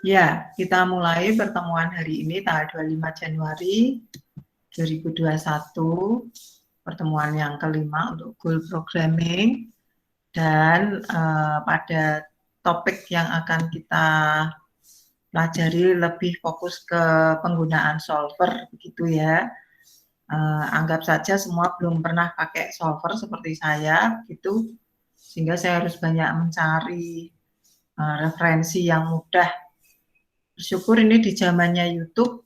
Ya, kita mulai pertemuan hari ini tanggal 25 Januari 2021, pertemuan yang kelima untuk goal programming, dan pada topik yang akan kita pelajari lebih fokus ke penggunaan solver, begitu ya. Anggap saja semua belum pernah pakai solver seperti saya, gitu, sehingga saya harus banyak mencari referensi yang mudah. Bersyukur ini di zamannya YouTube,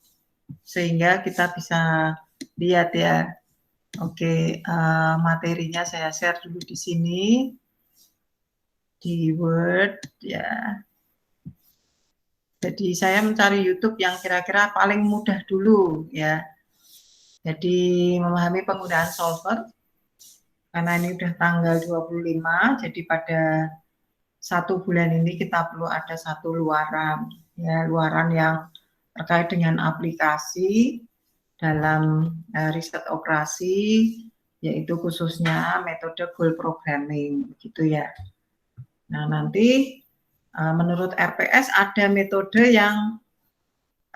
sehingga kita bisa lihat ya. Oke, materinya saya share dulu di sini, di Word ya. Jadi saya mencari YouTube yang kira-kira paling mudah dulu ya. Jadi memahami penggunaan solver, karena ini udah tanggal 25, jadi pada 1 bulan ini kita perlu ada satu luaran, ya, luaran yang terkait dengan aplikasi dalam riset operasi, yaitu khususnya metode goal programming, begitu ya. Nah, nanti menurut RPS ada metode yang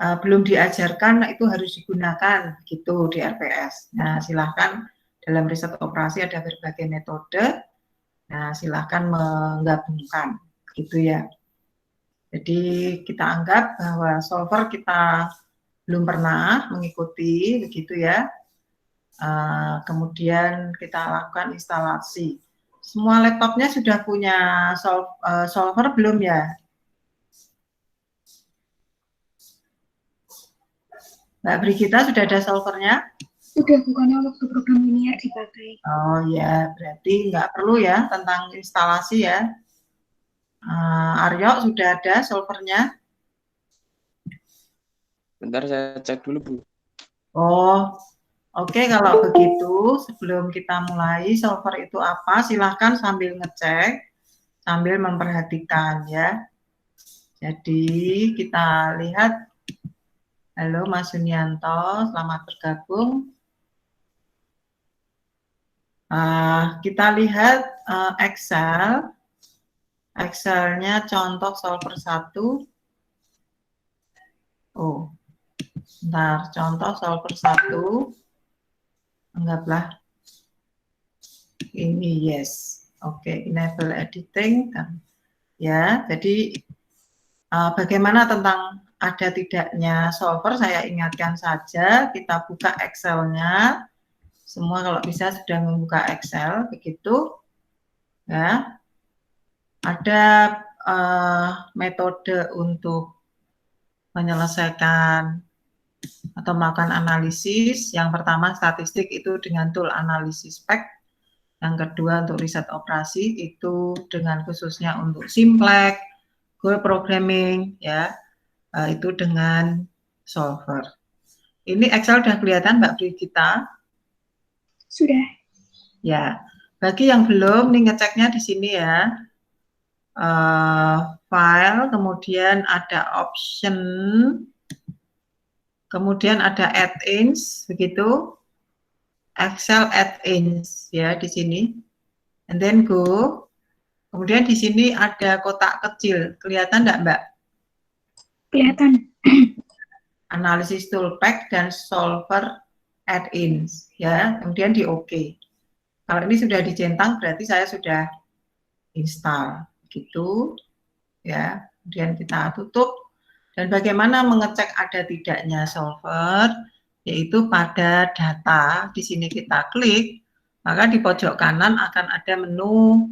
belum diajarkan, itu harus digunakan gitu di RPS. Nah, silahkan dalam riset operasi ada berbagai metode. Nah, silahkan menggabungkan, gitu ya. Jadi kita anggap bahwa solver kita belum pernah mengikuti, begitu ya. Kemudian kita lakukan instalasi. Semua laptopnya sudah punya solver belum ya? Mbak Brigita, sudah ada solvernya? Sudah, bukannya waktu program ini ya dipakai. Oh ya, berarti nggak perlu ya tentang instalasi ya. Aryo, sudah ada solvernya? Bentar saya cek dulu, Bu. Oh, oke, kalau begitu sebelum kita mulai solver itu apa, silahkan sambil ngecek, sambil memperhatikan ya. Jadi kita lihat. Halo Mas Yunianto, selamat bergabung. Kita lihat Excel. Excelnya contoh solver 1. Oh, bentar, contoh solver 1. Anggaplah ini yes. Oke, enable editing. Ya, jadi bagaimana tentang ada tidaknya solver, saya ingatkan saja, kita buka Excel-nya. Semua kalau bisa sudah membuka Excel, begitu. Ya. Ada metode untuk menyelesaikan atau melakukan analisis. Yang pertama statistik itu dengan tool analisis spek. Yang kedua untuk riset operasi itu dengan khususnya untuk simplex, goal programming ya, itu dengan solver. Ini Excel sudah kelihatan Mbak Brigita? Sudah. Ya, bagi yang belum nih ngeceknya di sini ya. File, kemudian ada option, kemudian ada add-ins, begitu. Excel add-ins ya di sini. And then go. Kemudian di sini ada kotak kecil, kelihatan enggak Mbak? Kelihatan. Analisis toolpack dan solver add-ins ya. Kemudian di OK. Kalau ini sudah dicentang berarti saya sudah install, gitu ya. Kemudian kita tutup. Dan bagaimana mengecek ada tidaknya solver, yaitu pada data. Di sini kita klik, maka di pojok kanan akan ada menu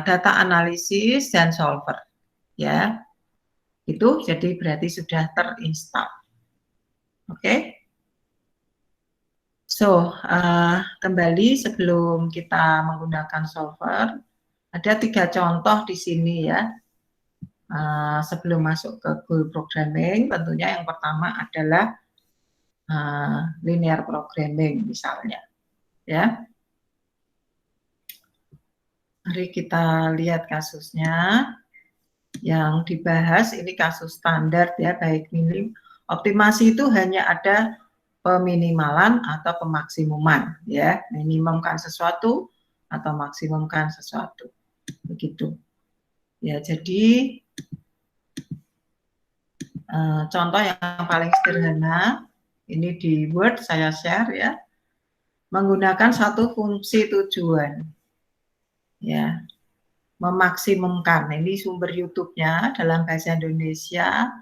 data analisis dan solver ya. Itu jadi berarti sudah terinstall. Oke. So, kembali sebelum kita menggunakan solver, ada 3 contoh di sini ya. Sebelum masuk ke goal programming, tentunya yang pertama adalah linear programming misalnya, ya. Mari kita lihat kasusnya. Yang dibahas ini kasus standar ya, baik minim. Optimasi itu hanya ada peminimalan atau pemaksimuman ya, minimumkan sesuatu atau maksimumkan sesuatu, begitu. Ya, jadi contoh yang paling sederhana, ini di Word saya share ya, menggunakan satu fungsi tujuan, ya, memaksimumkan. Ini sumber YouTube-nya dalam bahasa Indonesia,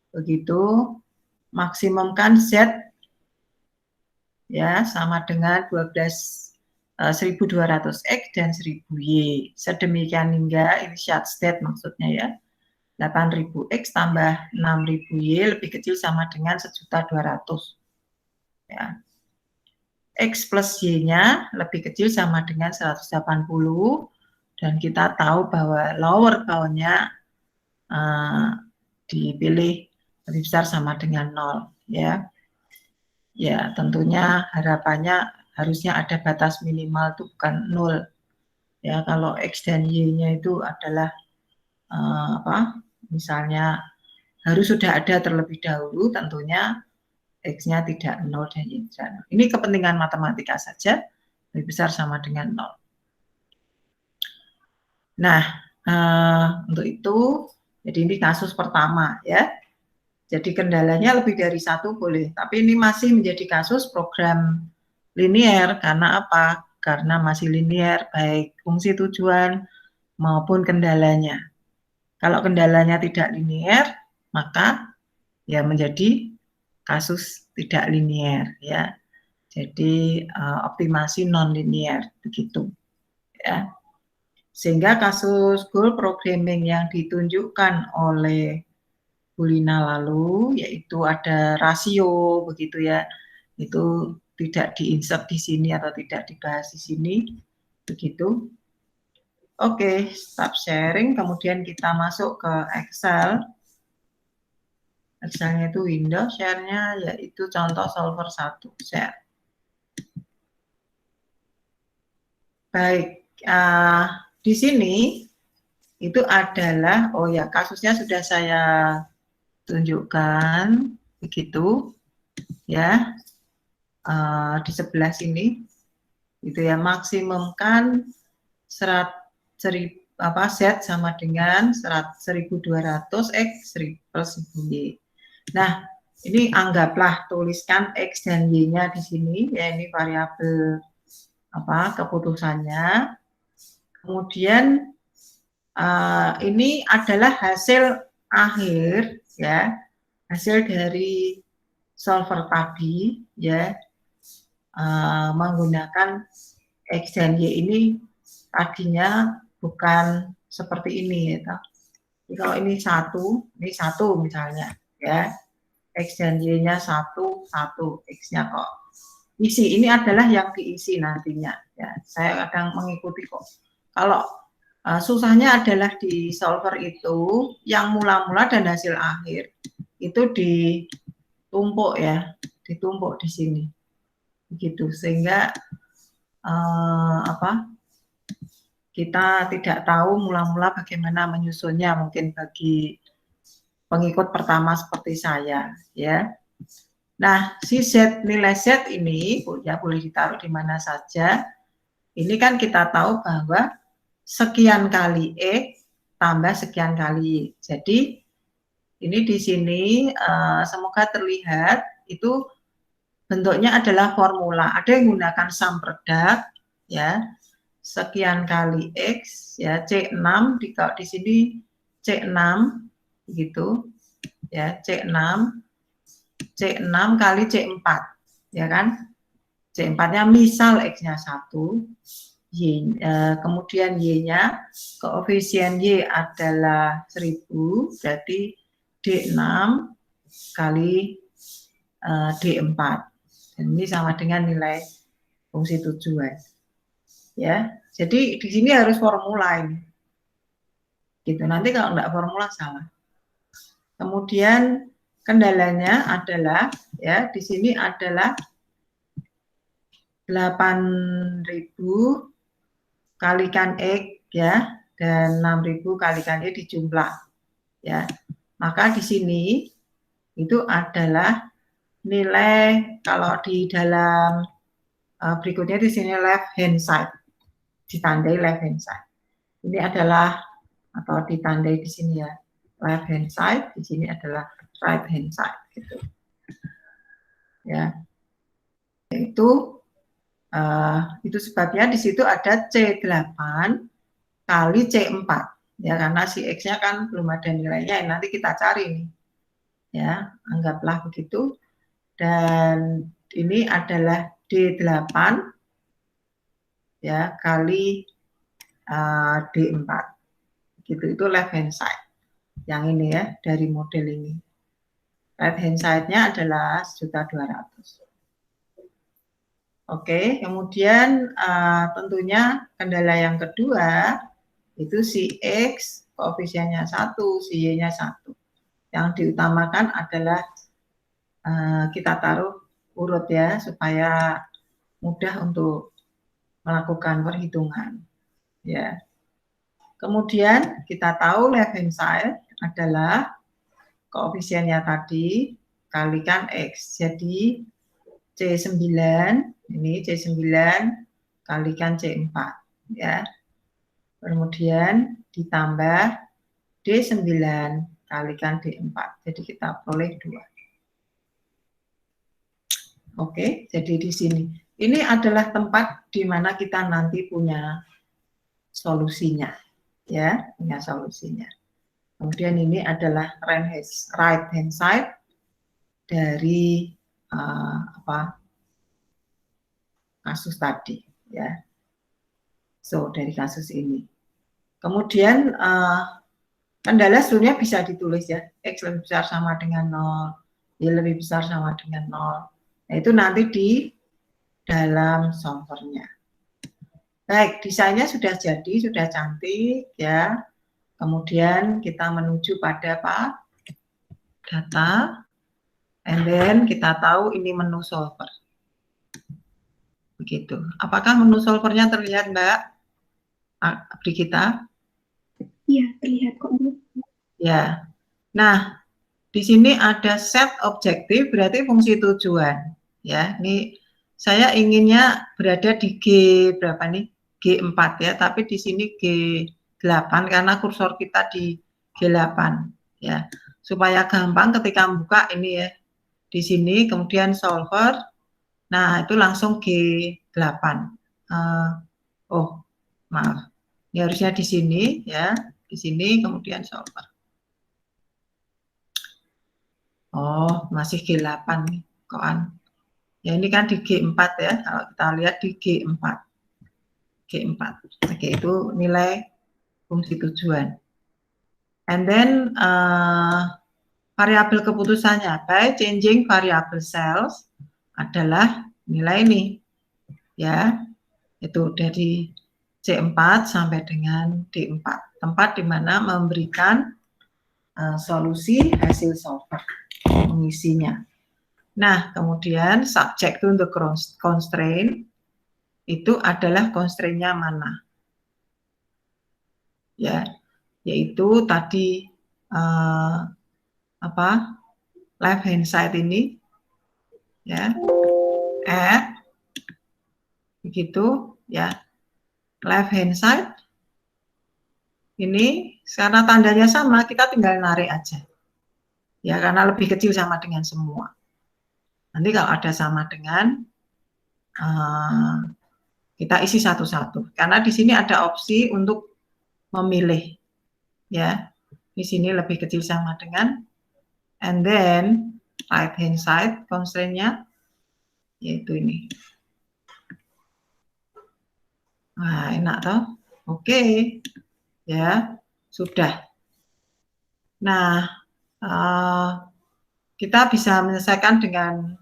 begitu, maksimumkan Z ya sama dengan 12.200X dan 1000Y. Sedemikian hingga initial state maksudnya ya. 8.000X tambah 6.000Y lebih kecil sama dengan 1.200.000. Ya. X plus Y-nya lebih kecil sama dengan 180 dan kita tahu bahwa lower bound-nya dipilih lebih besar sama dengan 0 ya. Ya, tentunya harapannya harusnya ada batas minimal itu bukan 0. Ya, kalau X dan Y-nya itu adalah misalnya harus sudah ada terlebih dahulu, tentunya X-nya tidak 0 dan Y tidak 0. Ini kepentingan matematika saja, lebih besar sama dengan 0. Nah, untuk itu, jadi ini kasus pertama ya. Jadi kendalanya lebih dari satu boleh, tapi ini masih menjadi kasus program linier. Karena apa? Karena masih linier, baik fungsi tujuan maupun kendalanya. Kalau kendalanya tidak linier, maka ya menjadi kasus tidak linier ya. Jadi optimasi non linier begitu ya. Sehingga kasus goal programming yang ditunjukkan oleh Bu Lina lalu, yaitu ada rasio begitu ya, itu tidak diinsert di sini atau tidak dibahas di sini, begitu. Oke, stop sharing, kemudian kita masuk ke Excel. Excelnya itu window, share-nya yaitu contoh solver 1, share. Baik, di sini itu adalah, oh ya, kasusnya sudah saya tunjukkan, begitu ya. Di sebelah sini itu ya, maksimumkan Z sama dengan 1.200X plus Y. Nah, ini anggaplah tuliskan X dan Y-nya di sini ya, ini variabel keputusannya. Kemudian ini adalah hasil akhir ya, hasil dari solver tadi ya, menggunakan X dan Y ini tadinya bukan seperti ini ya. Jadi kalau ini satu misalnya ya, X dan Y-nya satu, X-nya kok isi, ini adalah yang diisi nantinya ya. Saya kadang mengikuti kok. Kalau susahnya adalah di solver itu yang mula-mula dan hasil akhir itu ditumpuk ya, ditumpuk di sini begitu, sehingga kita tidak tahu mula-mula bagaimana menyusunnya, mungkin bagi pengikut pertama seperti saya ya. Nah, si Z, nilai Z ini ya boleh ditaruh di mana saja. Ini kan kita tahu bahwa sekian kali X tambah sekian kali Y. Jadi ini di sini semoga terlihat itu bentuknya adalah formula. Ada yang menggunakan sum product ya, sekian kali X ya, C6 di sini C6 gitu ya, C6 kali C4 ya kan, C4-nya misal X-nya 1, kemudian Y-nya koefisien Y adalah 1000, berarti D6 kali D4, dan ini sama dengan nilai fungsi tujuan ya. Jadi di sini harus formula ini gitu, nanti kalau enggak formula salah. Kemudian kendalanya adalah ya, di sini adalah 8.000 kalikan X ya, dan 6.000 kalikan Y dijumlah ya. Maka di sini itu adalah nilai, kalau di dalam berikutnya di sini left hand side, ditandai left hand side. Ini adalah atau ditandai di sini ya, left hand side, di sini adalah right hand side gitu. Ya. Itu sebabnya di situ ada C8 kali C4 ya, karena si X-nya kan belum ada nilainya, nanti kita cari nih. Ya, anggaplah begitu. Dan ini adalah D8 ya kali D4. Gitu, itu left hand side. Yang ini ya, dari model ini. Right hand side-nya adalah 1.200.000. Oke, kemudian tentunya kendala yang kedua itu si X koefisiennya 1, si Y-nya 1. Yang diutamakan adalah kita taruh urut ya, supaya mudah untuk melakukan perhitungan. Ya. Kemudian kita tahu left hand side adalah koefisiennya tadi kalikan X. Jadi C9, ini C9 kalikan C4 ya. Kemudian ditambah D9 kalikan D4. Jadi kita peroleh 2. Oke, jadi di sini. Ini adalah tempat di mana kita nanti punya solusinya. Ya, punya solusinya. Kemudian ini adalah right hand side dari kasus tadi ya. So dari kasus ini. Kemudian kendala sebenarnya bisa ditulis ya, X lebih besar sama dengan 0, Y lebih besar sama dengan 0. Nah, itu nanti di dalam solvernya. Baik, desainnya sudah jadi, sudah cantik ya. Kemudian kita menuju pada data, and then kita tahu ini menu solver. Begitu. Apakah menu solvernya terlihat, Mbak Abdi kita? Iya, terlihat kok, Bu. Ya. Nah, di sini ada set objektif, berarti fungsi tujuan. Ya, ini saya inginnya berada di G berapa nih? G4 ya, tapi di sini G8 karena kursor kita di G8 ya. Supaya gampang ketika buka ini ya. Di sini kemudian solver. Nah, itu langsung G8. Oh, maaf. Ini harusnya di sini ya. Di sini kemudian solver. Oh, masih G8 nih, koan. Ya ini kan di G4 ya, kalau kita lihat di G4. G4. Oke, itu nilai fungsi tujuan. And then variabel keputusannya by changing variable cells adalah nilai ini. Ya, itu dari C4 sampai dengan D4. Tempat di mana memberikan solusi hasil solver, mengisinya. Nah, kemudian subject to the constraint itu adalah constraint-nya mana? Ya, yaitu tadi left hand side ini ya. Begitu ya. Left hand side ini karena tandanya sama, kita tinggal narik aja. Ya, karena lebih kecil sama dengan semua. Nanti kalau ada sama dengan kita isi satu-satu. Karena di sini ada opsi untuk memilih. Ya, di sini lebih kecil sama dengan, and then right hand side constraint-nya yaitu ini. Nah, enak toh? Oke. Ya, sudah. Nah, kita bisa menyelesaikan dengan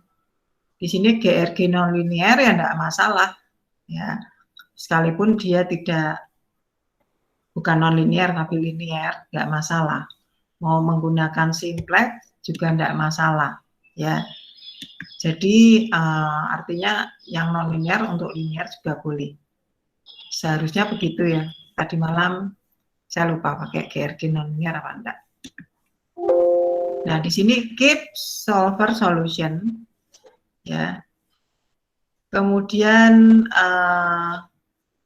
di sini GRG non-linear ya enggak masalah. Ya, sekalipun dia bukan non-linear tapi linear, enggak masalah. Mau menggunakan simplex juga enggak masalah. Ya, jadi artinya yang non-linear untuk linear juga boleh. Seharusnya begitu ya. Tadi malam saya lupa pakai GRG non-linear apa enggak. Nah, di sini keep solver solution, ya. Kemudian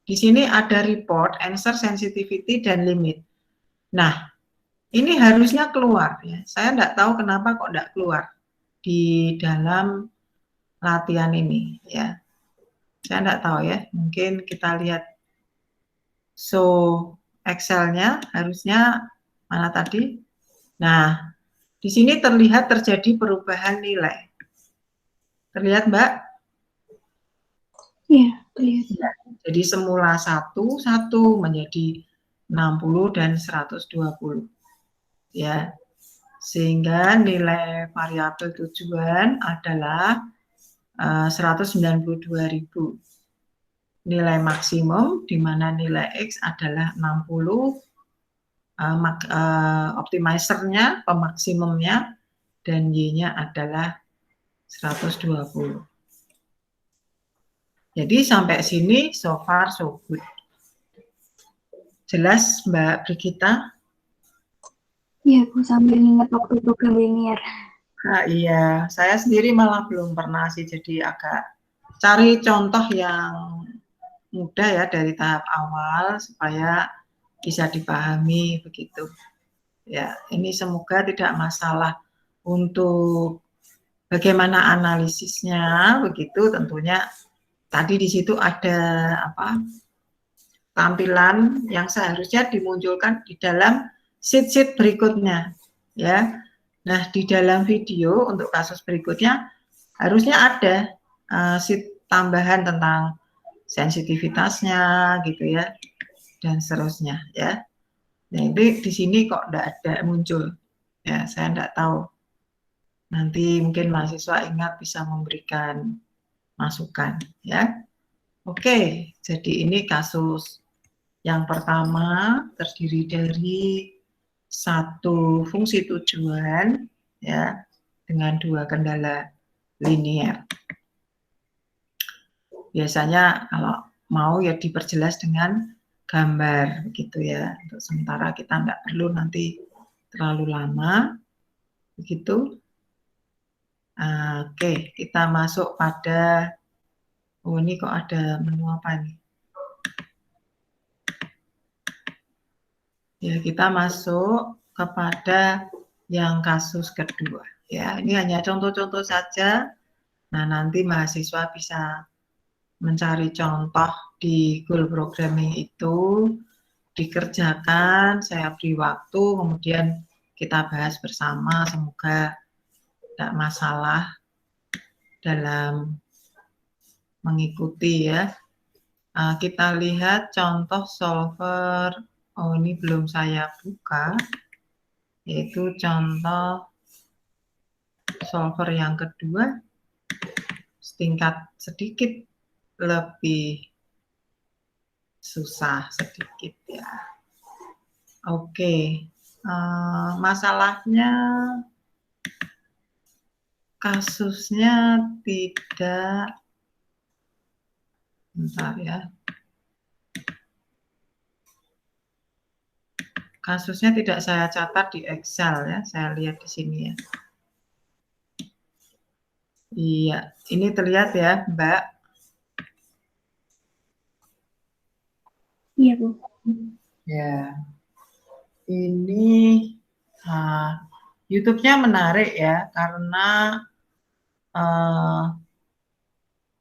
di sini ada report, answer sensitivity dan limit. Nah, ini harusnya keluar ya. Saya enggak tahu kenapa kok enggak keluar di dalam latihan ini ya. Saya enggak tahu ya. Mungkin kita lihat Excel-nya harusnya mana tadi? Nah, di sini terlihat terjadi perubahan nilai. Terlihat, Mbak? Iya, terlihat. Jadi semula 1 menjadi 60 dan 120. Ya. Sehingga nilai variabel tujuan adalah 192.000. Nilai maksimum di mana nilai X adalah 60, optimizer-nya, pemaksimumnya, dan Y-nya adalah 120. Jadi sampai sini so far so good. Jelas Mbak Brigita? Iya, aku sambil ingat waktu program linear. Nah, iya, saya sendiri malah belum pernah sih, jadi agak cari contoh yang mudah ya dari tahap awal supaya bisa dipahami begitu. Ya, ini semoga tidak masalah untuk bagaimana analisisnya begitu. Tentunya tadi di situ ada apa? Tampilan yang seharusnya dimunculkan di dalam sheet-sheet berikutnya, ya. Nah, di dalam video untuk kasus berikutnya harusnya ada sheet tambahan tentang sensitivitasnya, gitu ya, dan seterusnya, ya. Nah, ini di sini kok enggak ada muncul, ya. Saya enggak tahu. Nanti mungkin mahasiswa ingat bisa memberikan masukan, ya. Oke, jadi ini kasus yang pertama terdiri dari satu fungsi tujuan ya dengan dua kendala linear. Biasanya kalau mau ya diperjelas dengan gambar gitu ya. Untuk sementara kita nggak perlu nanti terlalu lama begitu. Oke, kita masuk pada ini kok ada menu apa nih? Ya, kita masuk kepada yang kasus kedua. Ya, ini hanya contoh-contoh saja. Nah, nanti mahasiswa bisa mencari contoh di goal programming itu, dikerjakan, saya beri waktu, kemudian kita bahas bersama, semoga tidak masalah dalam mengikuti ya. Kita lihat contoh solver. Oh, ini belum saya buka, yaitu contoh solver yang kedua, setingkat sedikit lebih susah sedikit ya. Oke, masalahnya kasusnya tidak, bentar ya. Kasusnya tidak saya catat di Excel ya, saya lihat di sini ya. Iya, ini terlihat ya, Mbak. Iya, Bu. Ya, ini YouTube-nya menarik ya, karena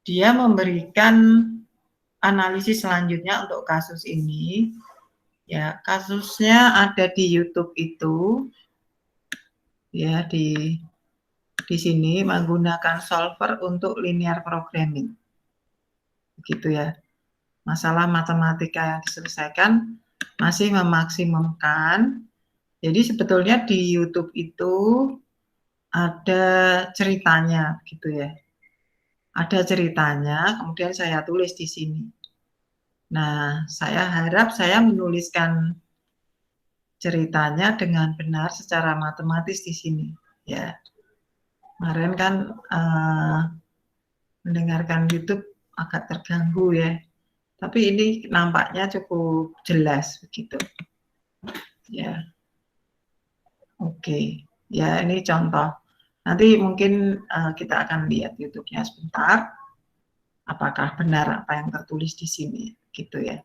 dia memberikan analisis selanjutnya untuk kasus ini. Ya, kasusnya ada di YouTube itu, ya di sini menggunakan solver untuk linear programming, begitu ya. Masalah matematika yang diselesaikan masih memaksimumkan. Jadi sebetulnya di YouTube itu ada ceritanya, gitu ya. Ada ceritanya, kemudian saya tulis di sini. Nah, saya harap saya menuliskan ceritanya dengan benar secara matematis di sini, ya. Kemarin kan mendengarkan YouTube agak terganggu ya, tapi ini nampaknya cukup jelas begitu, ya. Oke, ya ini contoh. Nanti mungkin kita akan lihat YouTube-nya sebentar, apakah benar apa yang tertulis di sini, gitu ya.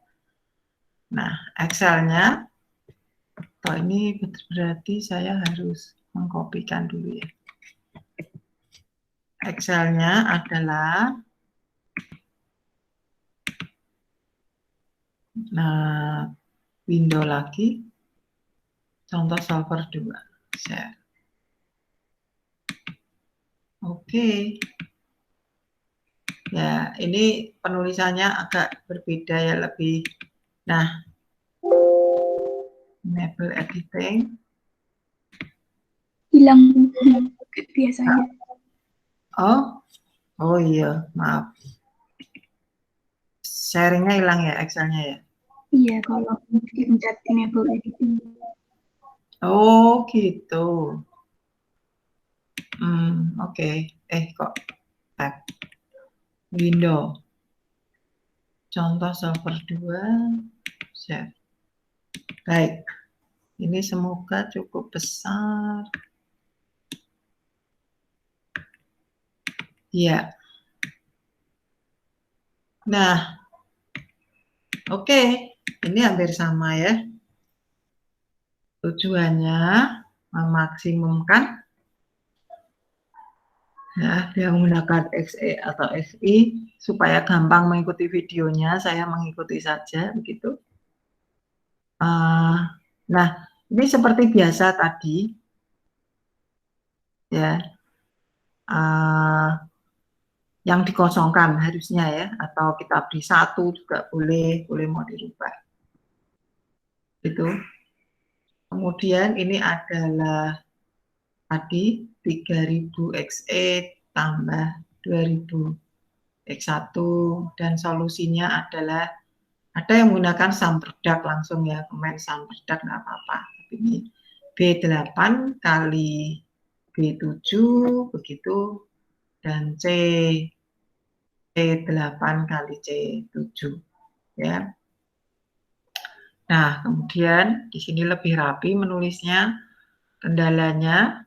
Nah, Excel-nya Atau ini berarti saya harus mengkopikan dulu ya. Excel-nya adalah window lagi, contoh solver 2. Share. Oke. Ya, ini penulisannya agak berbeda ya, lebih. Nah, enable editing. Hilang biasanya. Oh iya, maaf. Sharingnya hilang ya, Excel-nya ya? Iya, kalau pencet enable editing. Oh gitu. Oke. Kok tab window. Contoh solver 2. Share. Baik. Ini semoga cukup besar. Iya. Nah, oke. Ini hampir sama ya. Tujuannya memaksimumkan ya, dia menggunakan XE atau XI supaya gampang mengikuti videonya. Saya mengikuti saja begitu. Nah, ini seperti biasa tadi ya, yang dikosongkan harusnya ya, atau kita beri 1 juga boleh mau dirubah. Itu. Kemudian ini adalah tadi 3000 XE tambah 2000 X1 dan solusinya adalah ada yang menggunakan sum product langsung ya, komen sum product nggak apa-apa. Tapi ini B8 kali B7 begitu, dan C8 kali C7 ya. Nah, kemudian di sini lebih rapi menulisnya. Kendalanya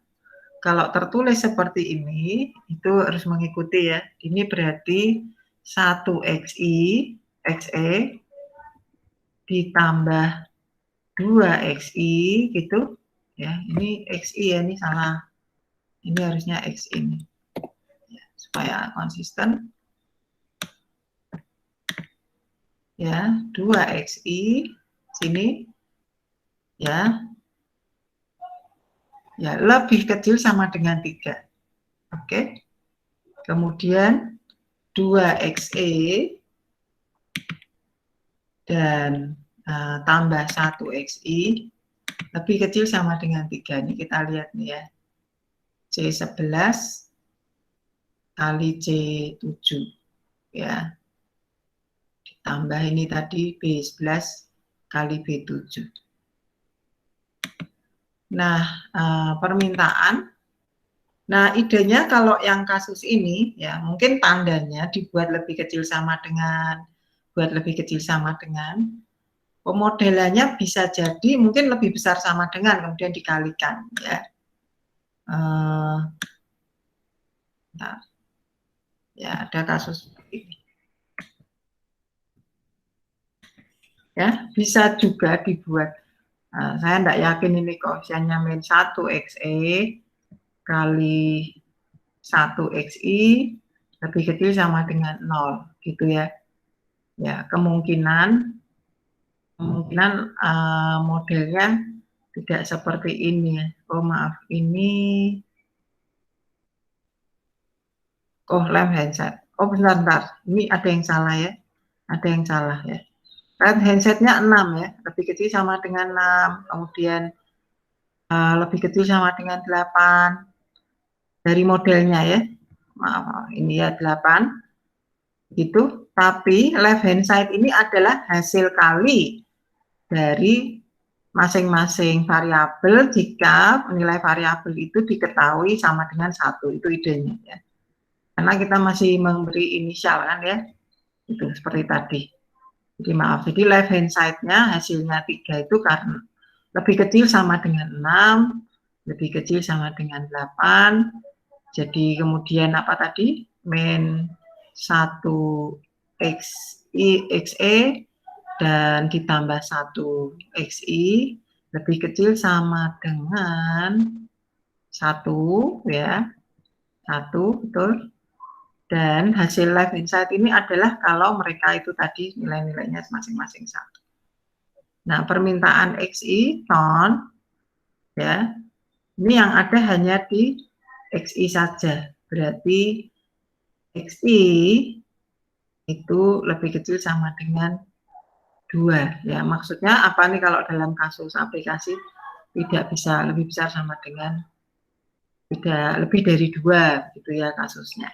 kalau tertulis seperti ini itu harus mengikuti ya. Ini berarti 1 XI XE ditambah 2 XI gitu ya. Ini XI ya, ini salah. Ini harusnya X ini. Ya, supaya konsisten. Ya, 2 XI sini ya. Ya, lebih kecil sama dengan 3. Oke. Kemudian 2 XE dan tambah 1 XI lebih kecil sama dengan 3. Ini kita lihat nih ya. C11 kali C7 ya. Ditambah ini tadi B11 kali B7. Nah, permintaan. Nah, idenya kalau yang kasus ini ya mungkin tandanya dibuat lebih kecil sama dengan pemodelannya bisa jadi mungkin lebih besar sama dengan kemudian dikalikan ya. Nah, ya ada kasus ini. Ya, bisa juga dibuat. Saya tidak yakin ini koefisiennya min 1 XE kali 1 XI lebih kecil sama dengan 0 gitu ya. Ya, kemungkinan modelnya tidak seperti ini ya. Oh maaf, ini lem handset. Oh bentar, ini ada yang salah ya. Ada yang salah ya. Lem handsetnya 6 ya, lebih kecil sama dengan 6, kemudian lebih kecil sama dengan 8 dari modelnya ya. Maaf, ini ya 8 gitu. Tapi left hand side ini adalah hasil kali dari masing-masing variabel jika nilai variabel itu diketahui sama dengan 1, itu idenya ya. Karena kita masih memberi inisial kan ya, itu seperti tadi. Jadi maaf, jadi left hand side-nya hasilnya 3 itu karena lebih kecil sama dengan 6, lebih kecil sama dengan 8. Jadi kemudian apa tadi? Min 1 XE dan ditambah 1 XI lebih kecil sama dengan 1 ya, 1 betul. Dan hasil left hand side ini adalah kalau mereka itu tadi nilai-nilainya masing-masing 1. Nah, permintaan XI ton ya, ini yang ada hanya di XI saja. Berarti XI itu lebih kecil sama dengan 2 ya. Maksudnya apa nih kalau dalam kasus aplikasi tidak bisa lebih besar sama dengan tidak lebih dari 2 gitu ya kasusnya.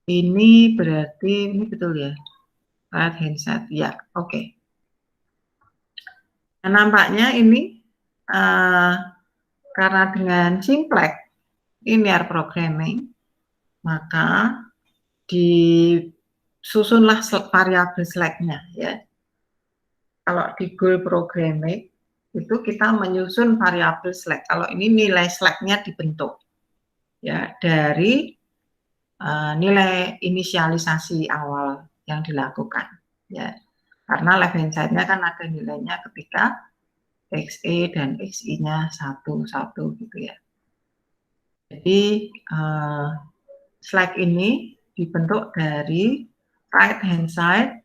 Ini berarti ini betul ya, right hand side ya, oke. Nah, nampaknya ini karena dengan simplex linear programming maka disusunlah variabel slack-nya ya. Kalau di goal programming itu kita menyusun variabel slack. Kalau ini nilai slack-nya dibentuk ya dari nilai inisialisasi awal yang dilakukan ya, karena left hand side-nya kan ada nilainya ketika XE dan XI-nya 1 gitu ya. Jadi slack ini dibentuk dari right hand side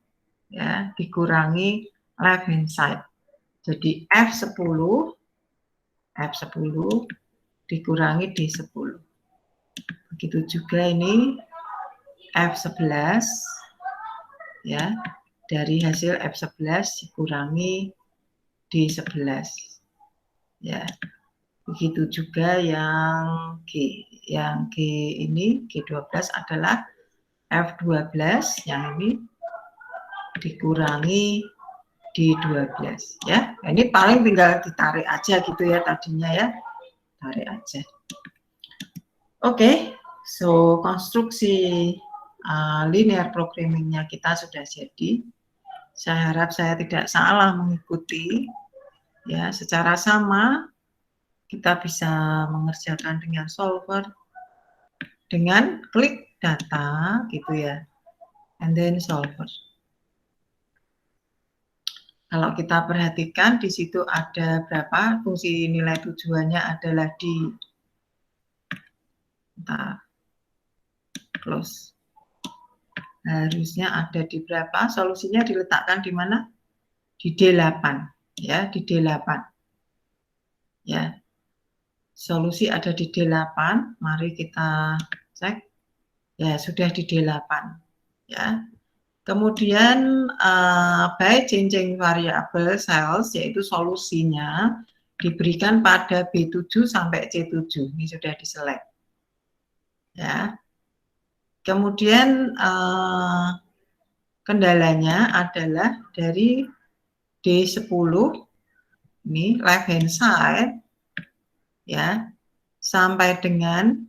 ya dikurangi left hand side. Jadi F10 dikurangi D10. Begitu juga ini F11 ya, dari hasil F11 dikurangi D11 ya. Begitu juga yang G. Yang G ini G12 adalah F12 yang ini dikurangi D12 ya. Nah, ini paling tinggal ditarik aja gitu ya tadinya ya. Tarik aja. Oke. So, konstruksi linear programming-nya kita sudah jadi. Saya harap saya tidak salah mengikuti. Ya, secara sama kita bisa mengerjakan dengan solver dengan klik data gitu ya. And then solver. Kalau kita perhatikan di situ ada berapa fungsi nilai tujuannya adalah di close. Harusnya ada di berapa? Solusinya diletakkan di mana? Di D8 ya, di D8. Ya. Solusi ada di D8. Mari kita cek. Ya, sudah di D8 ya. Kemudian by changing variable cells yaitu solusinya diberikan pada B7 sampai C7. Ini sudah diselect. Ya. Kemudian kendalanya adalah dari D10 ini left hand side ya sampai dengan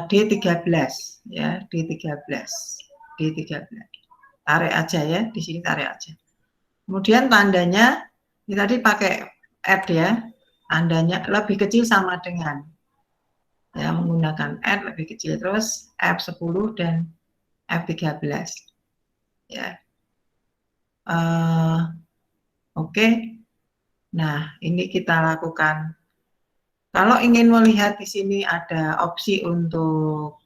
D13 ya, D13. Tarik aja ya, di sini tarik aja. Kemudian tandanya ini tadi pakai add ya. Tandanya lebih kecil sama dengan ya, menggunakan add lebih kecil, terus F10 dan F13 ya. Oke. Nah, ini kita lakukan. Kalau ingin melihat di sini ada opsi untuk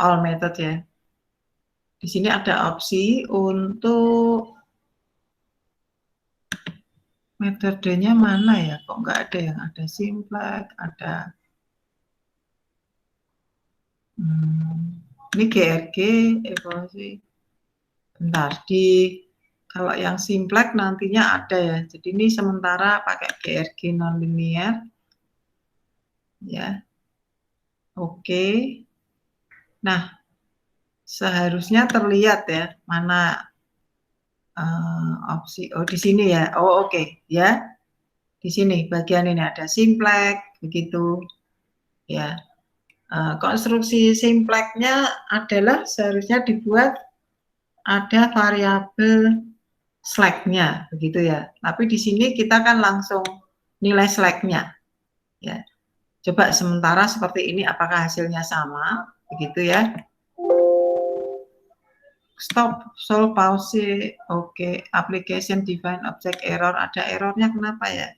all method ya. Di sini ada opsi untuk metodenya mana ya? Kok nggak ada yang ada simplex, ada ini GRG evaluasi. Bentar, kalau yang simplex nantinya ada ya. Jadi ini sementara pakai GRG nonlinear. Ya. Oke. Nah, seharusnya terlihat ya mana opsi. Oh, di sini ya. Oh, oke. Ya. Di sini bagian ini ada simplex begitu. Ya. Konstruksi simplexnya adalah seharusnya dibuat ada variabel slack-nya begitu ya. Tapi di sini kita kan langsung nilai slack-nya. Ya. Coba sementara seperti ini apakah hasilnya sama begitu ya. stop, solve, pause, oke, application, define, object, error, ada errornya kenapa ya?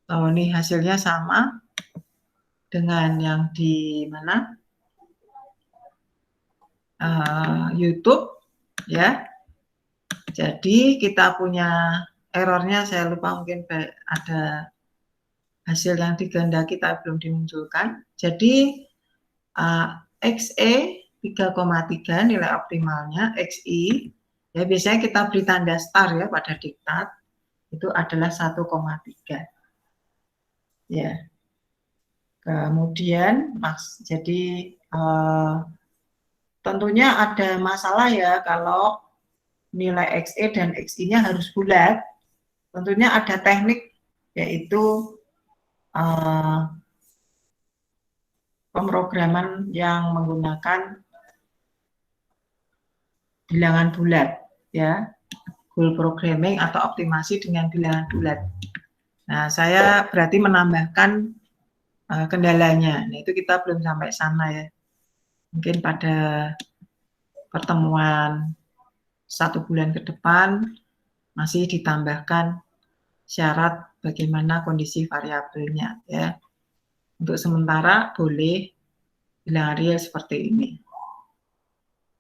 Oh, ini hasilnya sama dengan yang di mana? YouTube, ya. Jadi kita punya errornya, saya lupa mungkin ada hasil yang diganda kita belum dimunculkan. Jadi XE 3,3 nilai optimalnya, XI ya biasanya kita beri tanda star ya pada diktat itu adalah 1,3 ya. Kemudian jadi tentunya ada masalah ya kalau nilai XE dan XI-nya harus bulat. Tentunya ada teknik yaitu pemrograman yang menggunakan bilangan bulat ya, goal programming atau optimasi dengan bilangan bulat. Nah, saya berarti menambahkan kendalanya. Nah, itu kita belum sampai sana ya. Mungkin pada pertemuan 1 bulan ke depan masih ditambahkan syarat bagaimana kondisi variabelnya ya. Untuk sementara boleh bilangan real seperti ini.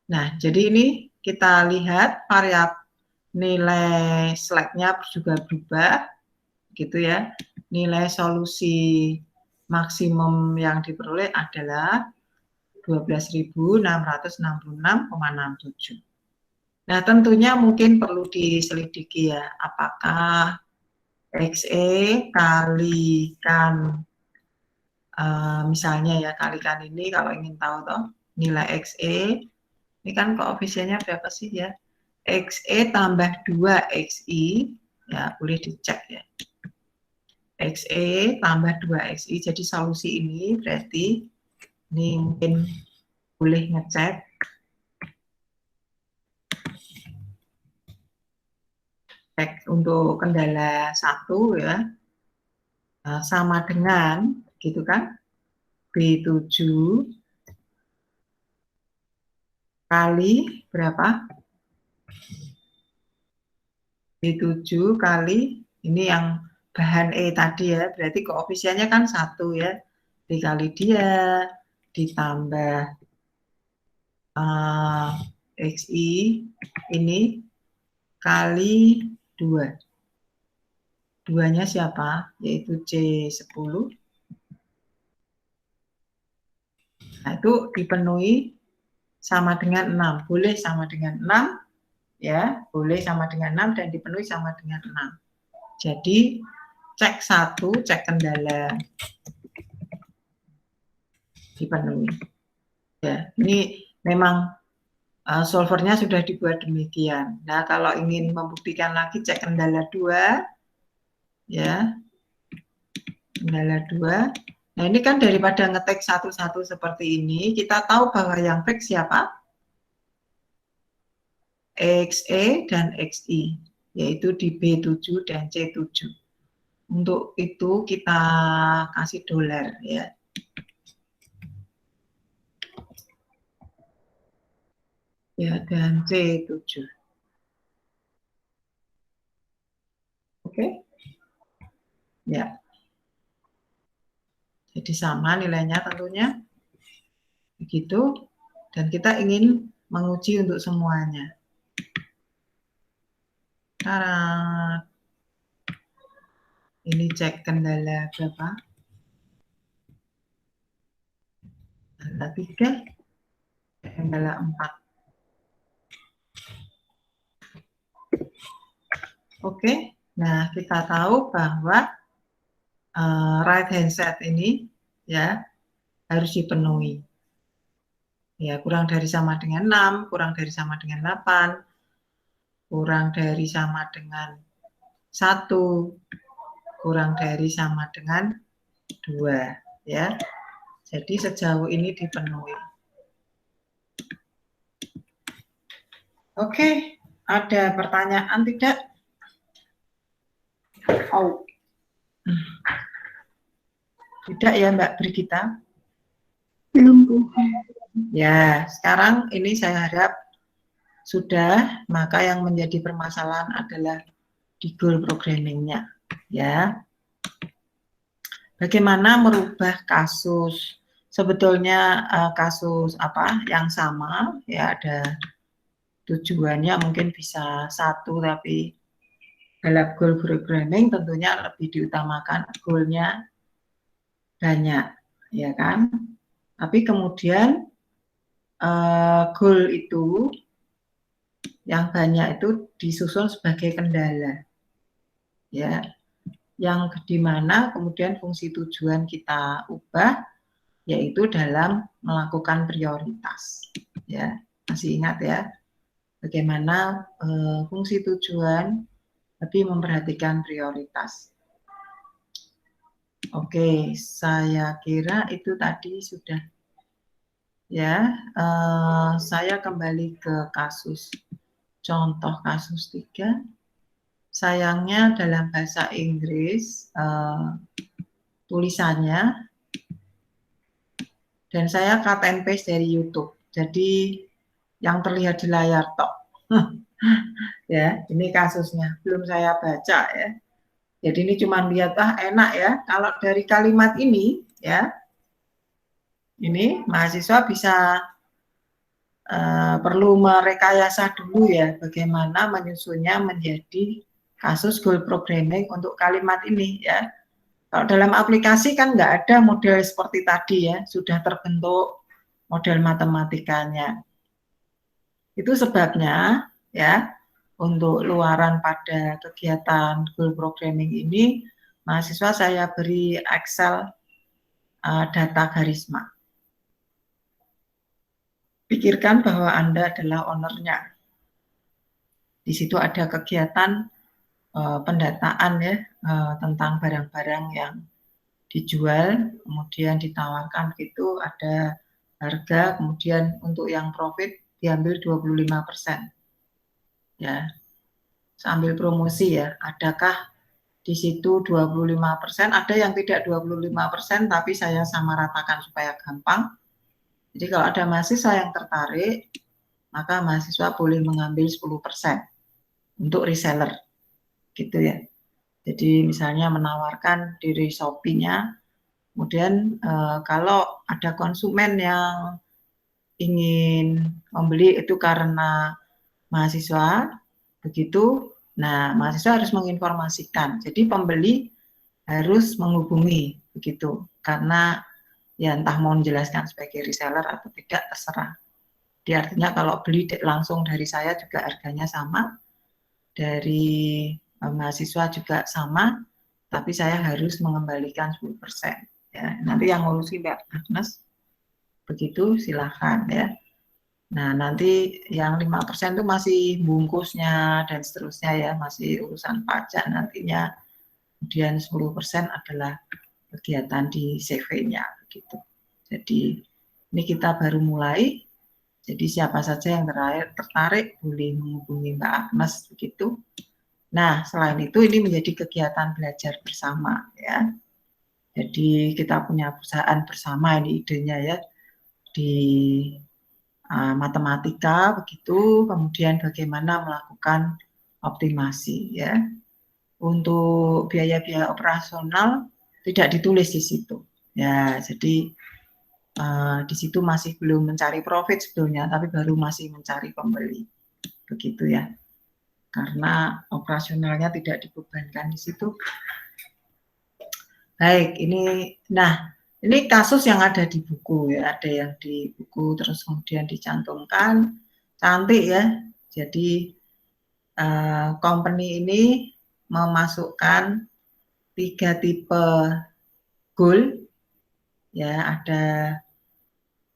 Nah, jadi ini kita lihat variabel nilai slack-nya juga berubah gitu ya. Nilai solusi maksimum yang diperoleh adalah 12.666,67. Nah, tentunya mungkin perlu diselidiki ya, apakah XE kalikan misalnya ya, kalikan ini kalau ingin tahu toh nilai XE ini kan koefisiennya berapa sih ya? XE tambah 2 XI ya, boleh dicek ya. XE tambah 2 XI, jadi solusi ini berarti ini mungkin boleh ngecek untuk kendala 1 ya, sama dengan gitu kan, B7 kali berapa? B7 kali ini yang bahan E tadi ya, berarti koefisiennya kan 1 ya, dikali dia ditambah XI ini kali 2. 2-nya siapa? Yaitu C10. Nah, itu dipenuhi sama dengan 6. Boleh sama dengan 6 ya, boleh sama dengan 6 dan dipenuhi sama dengan 6. Jadi cek 1, cek kendala dipenuhi. Ya, ini memang solvernya sudah dibuat demikian. Nah, kalau ingin membuktikan lagi cek kendala 2 ya. Kendala 2. Nah, ini kan daripada ngetek satu-satu seperti ini, kita tahu bahwa yang fix siapa? XE dan XI, yaitu di B7 dan C7. Untuk itu kita kasih dolar ya. Ya, dan C7. Oke. Ya. Jadi sama nilainya tentunya. Begitu. Dan kita ingin menguji untuk semuanya. Tarat. Ini cek kendala berapa? Kendala 3. Kendala 4. Oke. Nah, kita tahu bahwa right hand side ini ya harus dipenuhi. Ya, kurang dari sama dengan 6, kurang dari sama dengan 8, kurang dari sama dengan 1, kurang dari sama dengan 2 ya. Jadi sejauh ini dipenuhi. Oke, ada pertanyaan tidak? Oh. Tidak ya Mbak Brigita? Belum, Bu. Ya, sekarang ini saya harap sudah, maka yang menjadi permasalahan adalah di goal programming-nya. Ya, bagaimana merubah kasus? Sebetulnya kasus apa yang sama, ya ada tujuannya mungkin bisa satu, tapi dalam goal programming tentunya lebih diutamakan goalnya banyak, ya kan? Tapi kemudian goal itu yang banyak itu disusun sebagai kendala, ya, yang dimana kemudian fungsi tujuan kita ubah, yaitu dalam melakukan prioritas, ya. Masih ingat ya, bagaimana fungsi tujuan lebih memperhatikan prioritas. Oke, saya kira itu tadi sudah. Ya, saya kembali ke kasus, contoh kasus 3. Sayangnya dalam bahasa Inggris tulisannya, dan saya cut and paste dari YouTube, jadi yang terlihat di layar tok. Ya, ini kasusnya, belum saya baca ya. Jadi ini cuma lihat, enak ya, kalau dari kalimat ini ya, ini mahasiswa bisa perlu merekayasa dulu ya, bagaimana menyusunnya menjadi kasus goal programming untuk kalimat ini ya. Kalau dalam aplikasi kan nggak ada model seperti tadi ya, sudah terbentuk model matematikanya. Itu sebabnya ya, untuk luaran pada kegiatan goal programming ini, mahasiswa saya beri Excel data garisma. Pikirkan bahwa Anda adalah ownernya. Di situ ada kegiatan pendataan ya, tentang barang-barang yang dijual, kemudian ditawarkan begitu, ada harga, kemudian untuk yang profit diambil 25%. Ya, sambil promosi ya, adakah di situ 25%, ada yang tidak 25%, tapi saya sama ratakan supaya gampang. Jadi kalau ada mahasiswa yang tertarik, maka mahasiswa boleh mengambil 10% untuk reseller, gitu ya. Jadi misalnya menawarkan diri Shopee-nya, kemudian kalau ada konsumen yang ingin membeli itu karena mahasiswa, begitu, nah mahasiswa harus menginformasikan. Jadi pembeli harus menghubungi, begitu, karena ya entah mau menjelaskan sebagai reseller atau tidak, terserah. Jadi artinya kalau beli langsung dari saya juga harganya sama, dari mahasiswa juga sama, tapi saya harus mengembalikan 10%. Ya, nanti yang ngurusi Mbak Agnes, begitu silahkan ya. Nah, nanti yang 5% itu masih bungkusnya dan seterusnya ya, masih urusan pajak nantinya. Kemudian 10% adalah kegiatan di CV-nya begitu. Jadi ini kita baru mulai. Jadi siapa saja yang tertarik boleh menghubungi Mbak Agnes begitu. Nah, selain itu ini menjadi kegiatan belajar bersama ya. Jadi kita punya perusahaan bersama, ini idenya ya, di matematika begitu, kemudian bagaimana melakukan optimasi ya. Untuk biaya-biaya operasional tidak ditulis di situ. Ya, jadi di situ masih belum mencari profit sebetulnya, tapi baru masih mencari pembeli. Begitu ya. Karena operasionalnya tidak dibebankan di situ. Baik, ini kasus yang ada di buku ya, ada yang di buku terus kemudian dicantumkan, cantik ya. Jadi company ini memasukkan 3 tipe goal, ya, ada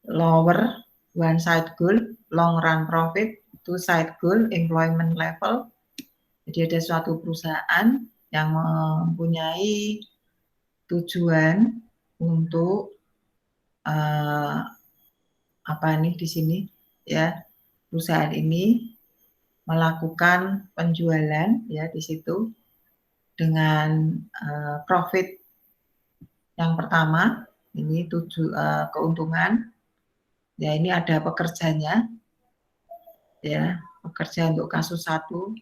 lower one side goal, long run profit, two side goal, employment level. Jadi ada suatu perusahaan yang mempunyai tujuan untuk apa nih di sini ya, perusahaan ini melakukan penjualan ya di situ dengan profit yang pertama Ini keuntungan. Ya, ini ada pekerjanya. Ya, pekerja untuk kasus 1,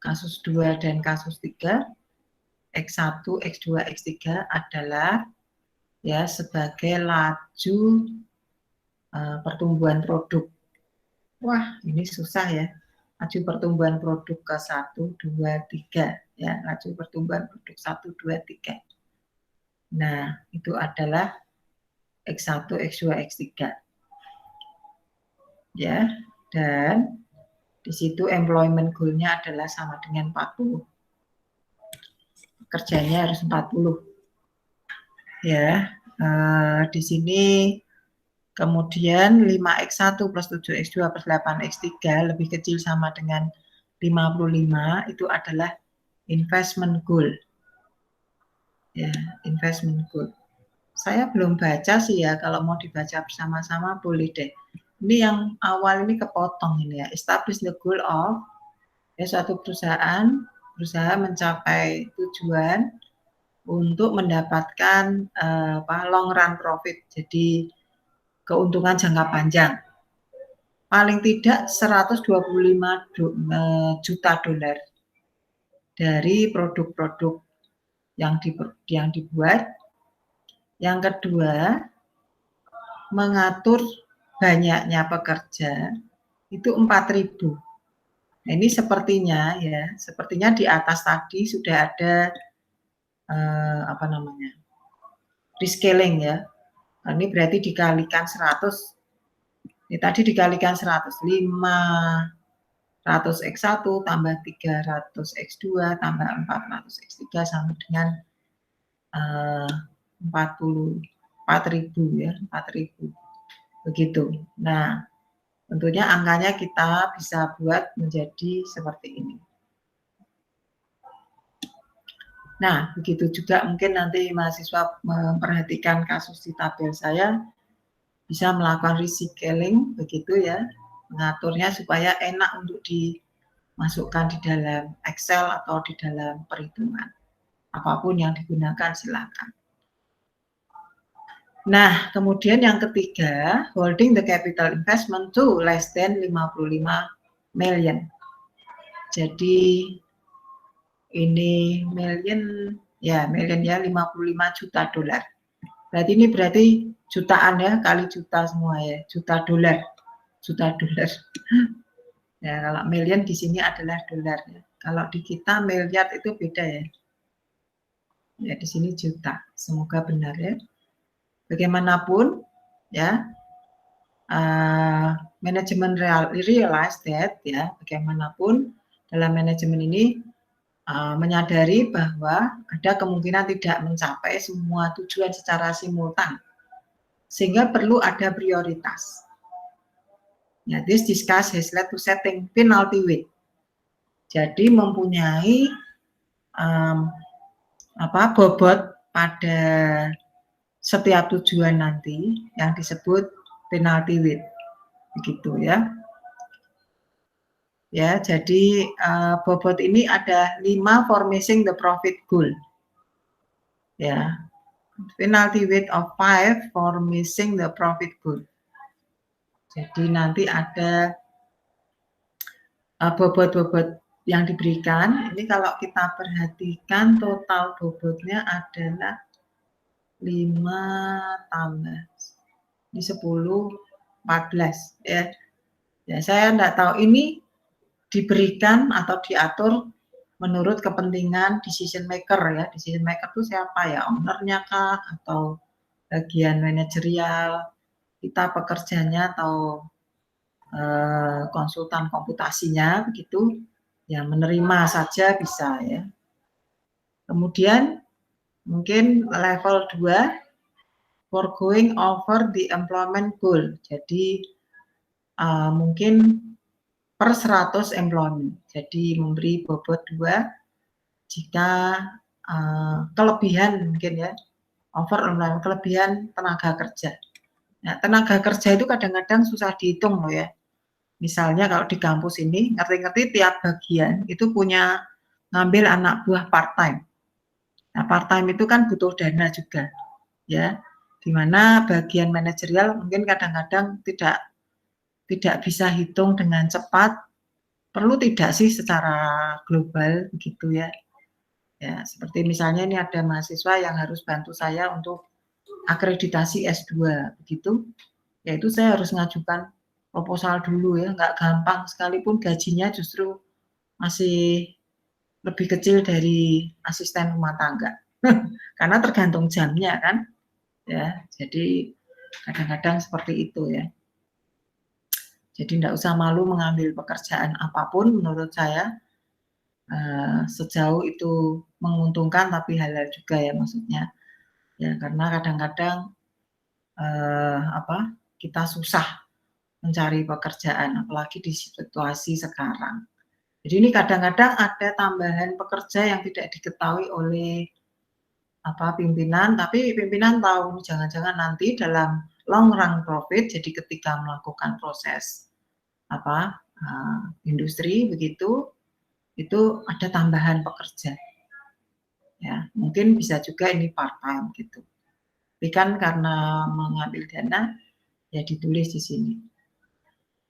kasus 2 dan kasus 3. X1, X2, X3 adalah ya sebagai laju pertumbuhan produk. Wah, ini susah ya. Laju pertumbuhan produk ke 1, 2, 3 ya, laju pertumbuhan produk 1, 2, 3. Nah, itu adalah X1, X2, X3. Ya, dan di situ employment goal-nya adalah sama dengan 40. Kerjanya harus 40. Ya, di sini kemudian 5X1 plus 7X2 plus 8X3 lebih kecil sama dengan 55 itu adalah investment goal. Ya, investment goal. Saya belum baca sih ya, kalau mau dibaca bersama-sama boleh deh. Ini yang awal ini kepotong ini ya, establish the goal of ya, suatu perusahaan berusaha mencapai tujuan untuk mendapatkan long run profit, jadi keuntungan jangka panjang. Paling tidak 125 juta dolar dari produk-produk yang dibuat. Yang kedua, mengatur banyaknya pekerja itu 4.000. Nah, ini sepertinya di atas tadi sudah ada rescaling ya. Nah, ini berarti dikalikan 100. Ini tadi dikalikan 100, 500 X1 tambah 300 X2 tambah 400 X3 sama dengan 4.000 ya, 4.000. Begitu. Nah, tentunya angkanya kita bisa buat menjadi seperti ini. Nah, begitu juga mungkin nanti mahasiswa memperhatikan kasus di tabel saya, bisa melakukan rescaling, begitu ya, mengaturnya supaya enak untuk dimasukkan di dalam Excel atau di dalam perhitungan. Apapun yang digunakan silakan. Nah, kemudian yang ketiga, holding the capital investment to less than 55 million. Jadi ini million ya 55 juta dolar. Berarti ini jutaan ya, kali juta semua ya, juta dolar. Ya, kalau million di sini adalah dolar ya. Kalau di kita miliar itu beda ya. Ya, di sini juta. Semoga benar ya. Bagaimanapun ya, manajemen realize that ya, bagaimanapun dalam manajemen ini menyadari bahwa ada kemungkinan tidak mencapai semua tujuan secara simultan, sehingga perlu ada prioritas. Ya, this discuss has led to setting penalty weight. Jadi mempunyai bobot pada setiap tujuan nanti yang disebut penalty weight, begitu ya. Ya, jadi bobot ini ada 5 for missing the profit goal. Ya, penalty weight of 5 for missing the profit goal. Jadi nanti ada bobot-bobot yang diberikan. Ini kalau kita perhatikan total bobotnya adalah 5 tambah ini 10, 14 ya. Ya, saya enggak tahu ini diberikan atau diatur menurut kepentingan decision maker ya. Decision maker itu siapa ya? Ownernya kah atau bagian manajerial, kita pekerjanya atau konsultan komputasinya begitu. Ya, menerima saja bisa ya. Kemudian mungkin level 2 for going over the employment goal. Jadi mungkin per 100 employment. Jadi memberi bobot 2 jika kelebihan mungkin ya, over employment, kelebihan tenaga kerja. Nah, tenaga kerja itu kadang-kadang susah dihitung loh ya. Misalnya kalau di kampus ini, ngerti-ngerti tiap bagian itu punya ngambil anak buah part-time. Nah, part-time itu kan butuh dana juga ya. di mana bagian manajerial mungkin kadang-kadang tidak bisa hitung dengan cepat. Perlu tidak sih secara global begitu ya. Ya, seperti misalnya ini ada mahasiswa yang harus bantu saya untuk akreditasi S2 begitu. Yaitu saya harus ngajukan proposal dulu ya, nggak gampang, sekalipun gajinya justru masih lebih kecil dari asisten rumah tangga. Karena tergantung jamnya kan. Ya, jadi kadang-kadang seperti itu ya. Jadi tidak usah malu mengambil pekerjaan apapun menurut saya, sejauh itu menguntungkan tapi halal juga ya maksudnya. Ya karena kadang-kadang kita susah mencari pekerjaan apalagi di situasi sekarang. Jadi ini kadang-kadang ada tambahan pekerja yang tidak diketahui oleh pimpinan, tapi pimpinan tahu jangan-jangan nanti dalam long run profit, jadi ketika melakukan proses industri begitu, itu ada tambahan pekerja. Ya, mungkin bisa juga ini part time gitu. Tapi kan karena mengambil dana, ya ditulis di sini.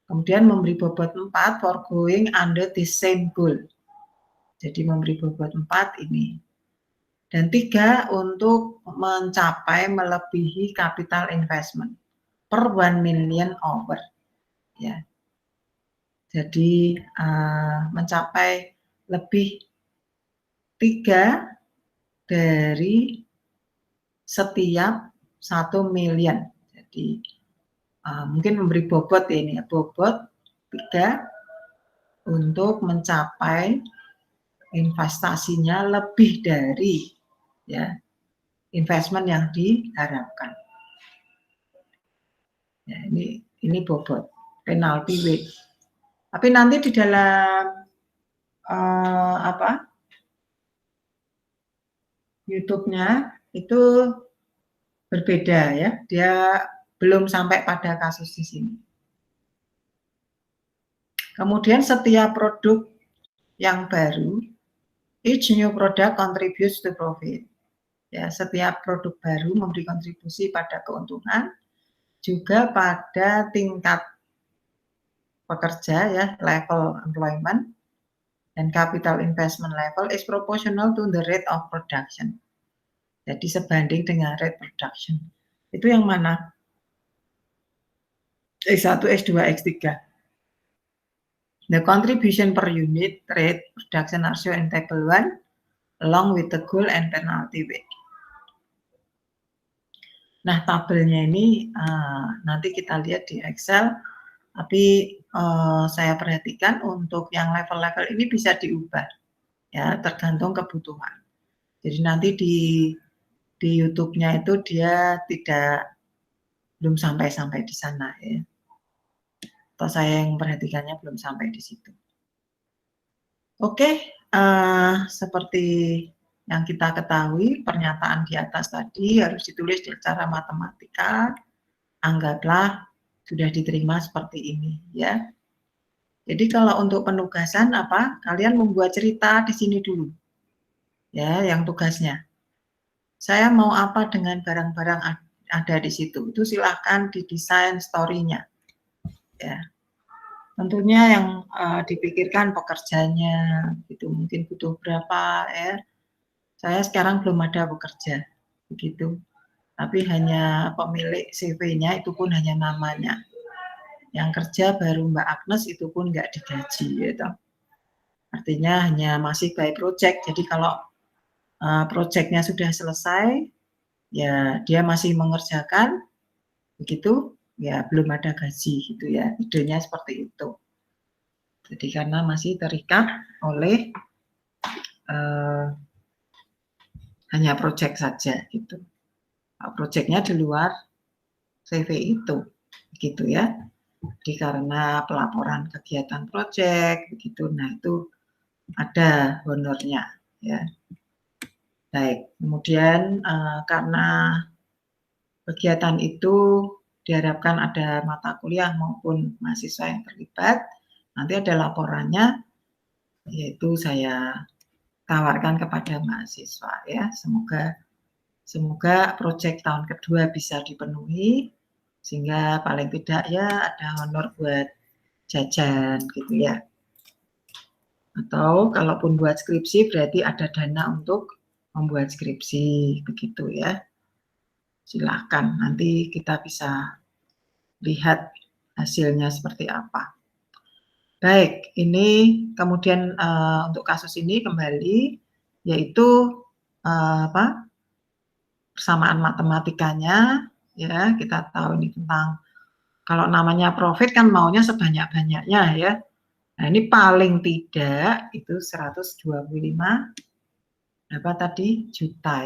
Kemudian memberi bobot 4 for going under the same goal. Jadi memberi bobot 4 ini. Dan 3 untuk mencapai melebihi capital investment per 1 million over. Ya. Jadi mencapai lebih 3 dari setiap 1 million. Jadi mungkin memberi bobot ya ini, bobot 3 untuk mencapai investasinya lebih dari ya investment yang diharapkan. Ya, ini bobot penalti weight. Tapi nanti di dalam YouTube-nya itu berbeda ya. Dia belum sampai pada kasus di sini. Kemudian setiap produk yang baru, each new product contributes to profit. Ya, setiap produk baru memberi kontribusi pada keuntungan, juga pada tingkat pekerja ya, level employment, dan capital investment level is proportional to the rate of production. Jadi sebanding dengan rate production. Itu yang mana? X1, X2, X3. The contribution per unit rate production are shown in table 1 along with the goal and penalty weight. Nah, tabelnya ini nanti kita lihat di Excel, tapi saya perhatikan untuk yang level-level ini bisa diubah, ya tergantung kebutuhan. Jadi nanti di YouTube-nya itu dia belum sampai di sana ya. Atau saya yang perhatikannya belum sampai di situ. Oke, seperti yang kita ketahui, pernyataan di atas tadi harus ditulis secara matematika. Anggaplah sudah diterima seperti ini ya. Jadi kalau untuk penugasan kalian membuat cerita di sini dulu. Ya, yang tugasnya. Saya mau apa dengan barang-barang ada di situ. Itu silahkan didesain story-nya. Ya. Tentunya yang dipikirkan pekerjanya, gitu mungkin butuh berapa ya. Saya sekarang belum ada bekerja, begitu. Tapi hanya pemilik CV-nya itu pun hanya namanya. Yang kerja baru Mbak Agnes itu pun nggak digaji, gitu. Artinya hanya masih by project. Jadi kalau projectnya sudah selesai, ya dia masih mengerjakan, begitu, ya belum ada gaji, gitu ya. Idenya seperti itu. Jadi karena masih terikat oleh hanya project saja gitu. Projectnya di luar CV itu, begitu ya. Jadi karena pelaporan kegiatan project begitu, nah itu ada honornya ya. Baik, kemudian karena kegiatan itu diharapkan ada mata kuliah maupun mahasiswa yang terlibat, nanti ada laporannya, yaitu saya tawarkan kepada mahasiswa ya, semoga Semoga proyek tahun kedua bisa dipenuhi, sehingga paling tidak ya ada honor buat jajan gitu ya. Atau kalaupun buat skripsi berarti ada dana untuk membuat skripsi, begitu ya. Silakan, nanti kita bisa lihat hasilnya seperti apa. Baik, ini kemudian untuk kasus ini kembali, yaitu persamaan matematikanya, ya kita tahu ini tentang, kalau namanya profit kan maunya sebanyak-banyaknya ya. Nah ini paling tidak itu 125 berapa tadi juta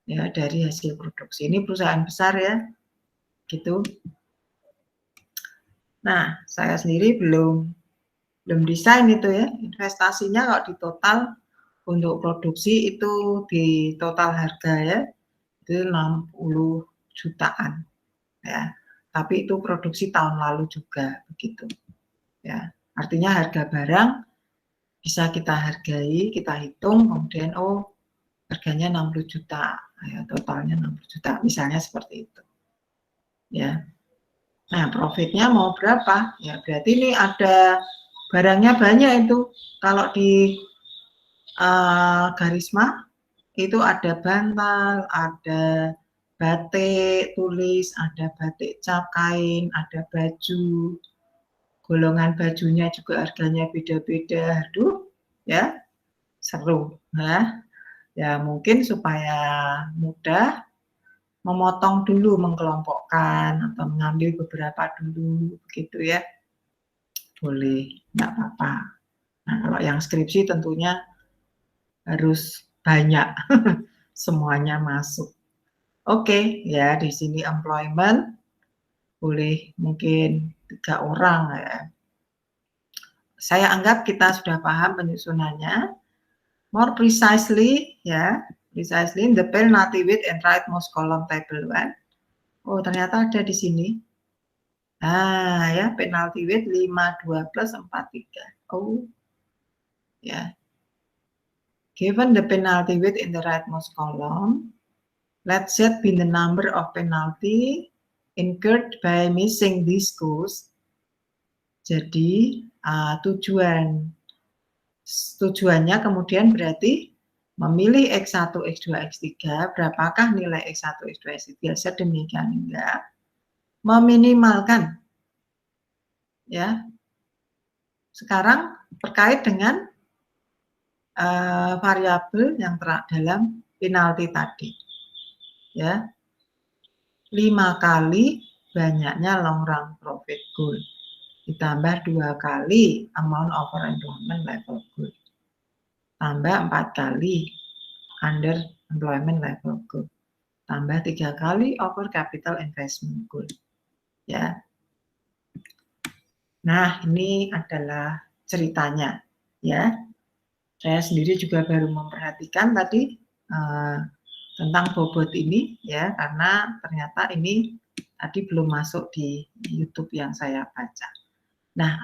ya dari hasil produksi. Ini perusahaan besar ya, gitu. Nah saya sendiri belum desain itu ya, investasinya kalau di total untuk produksi itu di total harga ya itu 60 jutaan ya. Tapi itu produksi tahun lalu juga begitu. Ya. Artinya harga barang bisa kita hargai, kita hitung, kemudian oh harganya 60 juta, ya, totalnya 60 juta, misalnya seperti itu. Ya. Nah, profitnya mau berapa? Ya berarti ini ada barangnya banyak itu. Kalau di Garisma itu ada bantal, ada batik tulis, ada batik cap kain, ada baju, golongan bajunya juga harganya beda-beda. Aduh, ya seru. Nah, ya mungkin supaya mudah memotong dulu, mengkelompokkan atau mengambil beberapa dulu, begitu ya. Boleh, nggak apa-apa. Nah, kalau yang skripsi tentunya harus banyak, semuanya masuk. Oke, ya di sini employment boleh mungkin 3 orang ya. Saya anggap kita sudah paham penyusunannya. More precisely, ya, precisely the penalty width and rightmost column table 1. Oh, ternyata ada di sini. Nah, ya, penalty width 52 plus 43. Oh, ya. Given the penalty width in the rightmost column, let's set be the number of penalty incurred by missing these goals. Jadi, tujuannya kemudian berarti memilih X1, X2, X3, berapakah nilai X1, X2, X3, sedemikian hingga meminimalkan. Ya. Sekarang terkait dengan variabel yang dalam penalti tadi. Ya. 5 kali banyaknya long run profit goal. Ditambah 2 kali amount over employment level goal. Tambah 4 kali under employment level goal. Tambah 3 kali over capital investment goal. Ya. Nah, ini adalah ceritanya. Ya. Saya sendiri juga baru memperhatikan tadi tentang bobot ini ya, karena ternyata ini tadi belum masuk di YouTube yang saya baca. Nah,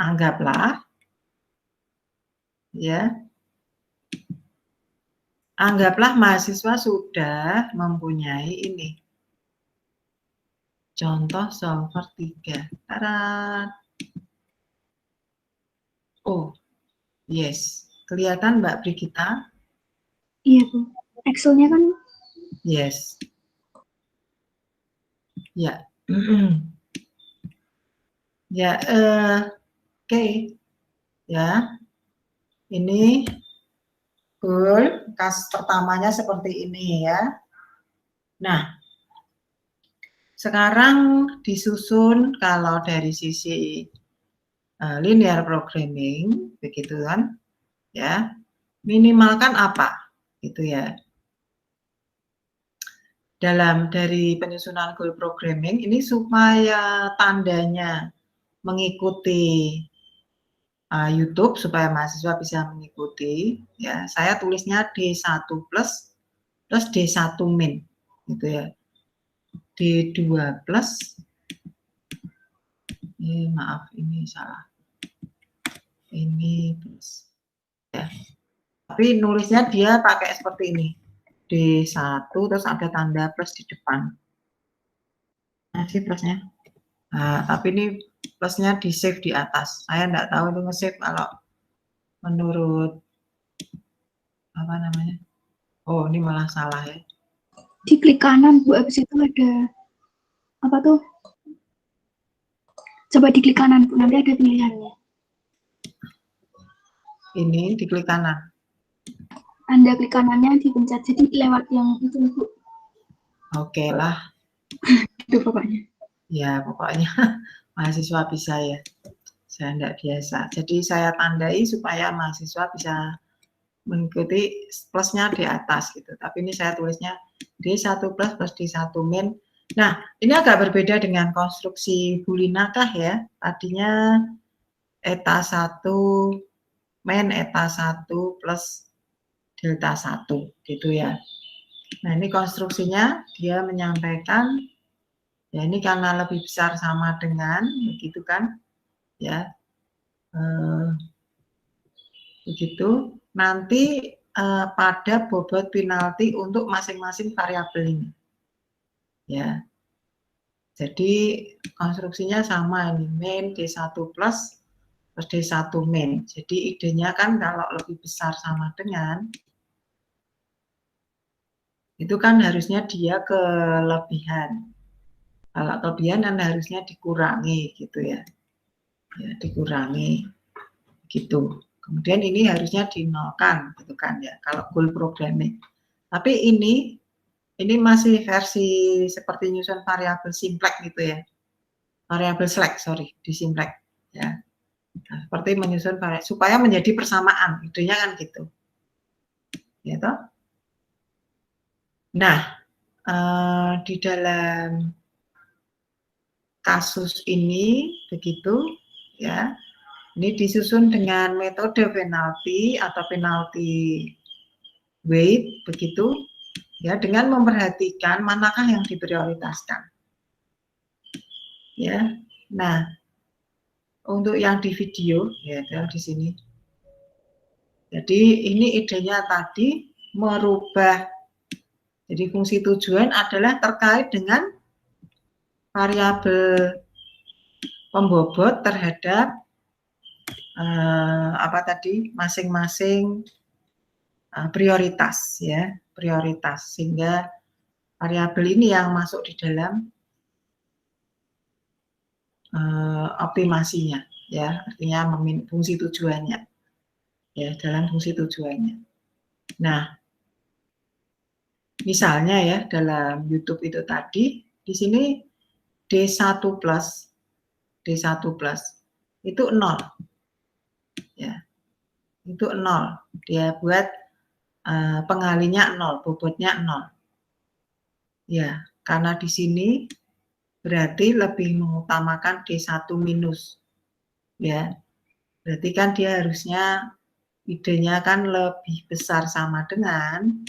anggaplah mahasiswa sudah mempunyai ini. Contoh solver 3. Tarat. Oh, yes. Kelihatan Mbak Brigita? Iya, Bu. Excel-nya kan? Yes. Ya. Ya, oke. Ya. Ini goal, kasus pertamanya seperti ini ya. Nah, sekarang disusun kalau dari sisi linear programming, begitu kan? Ya, minimalkan apa? Gitu ya. Dari penyusunan goal programming ini supaya tandanya mengikuti YouTube supaya mahasiswa bisa mengikuti ya, saya tulisnya D1 plus D1 min gitu ya. D2 plus maaf ini salah. Ini plus ya. Tapi nulisnya dia pakai seperti ini. D1 terus ada tanda plus di depan. Masih plusnya. Nah, tapi ini plusnya di save di atas. Saya enggak tahu itu nge-save kalau menurut apa namanya. Oh, ini malah salah ya. Di klik kanan Bu, habis itu ada apa tuh? Coba diklik kanan Bu, nanti ada pilihannya. Ini diklik kanan. Anda klik kanannya dipencet, jadi lewat yang itu Bu. Oke lah. Itu pokoknya. Ya, pokoknya mahasiswa bisa ya. Saya enggak biasa. Jadi saya tandai supaya mahasiswa bisa mengikuti plusnya di atas gitu. Tapi ini saya tulisnya D1 plus D1 min. Nah, ini agak berbeda dengan konstruksi bulinakah ya. Tadinya eta 1 min eta 1 plus delta 1 gitu ya. Nah, ini konstruksinya dia menyampaikan ya ini karena lebih besar sama dengan begitu kan ya. Begitu nanti pada bobot penalti untuk masing-masing variabel ini ya. Jadi konstruksinya sama ini min D1 plus D1 min. Jadi idenya kan kalau lebih besar sama dengan itu kan harusnya dia kelebihan. Kalau kelebihan kan harusnya dikurangi gitu ya. Ya, dikurangi gitu. Kemudian ini harusnya dinolkan gitu kan ya kalau goal programming. Tapi ini masih versi seperti nyusun variabel simplex gitu ya. Variabel select, sorry, di simplex ya. Nah, seperti menyusun variabel supaya menjadi persamaan, idenya kan gitu. Ya toh? Nah, di dalam kasus ini begitu ya. Ini disusun dengan metode penalti atau penalti weight begitu ya, dengan memperhatikan manakah yang diprioritaskan. Ya. Nah, untuk yang di video ya di sini. Jadi ini idenya tadi merubah. Jadi fungsi tujuan adalah terkait dengan variabel pembobot terhadap apa tadi masing-masing prioritas ya, prioritas, sehingga variabel ini yang masuk di dalam optimasinya ya, artinya fungsi tujuannya ya, dalam fungsi tujuannya. Nah, misalnya ya dalam YouTube itu tadi di sini D1 plus itu 0 ya, itu 0, dia buat pengalinya 0, bobotnya 0 ya, karena di sini berarti lebih mengutamakan D1 minus ya, berarti kan dia harusnya idenya kan lebih besar sama dengan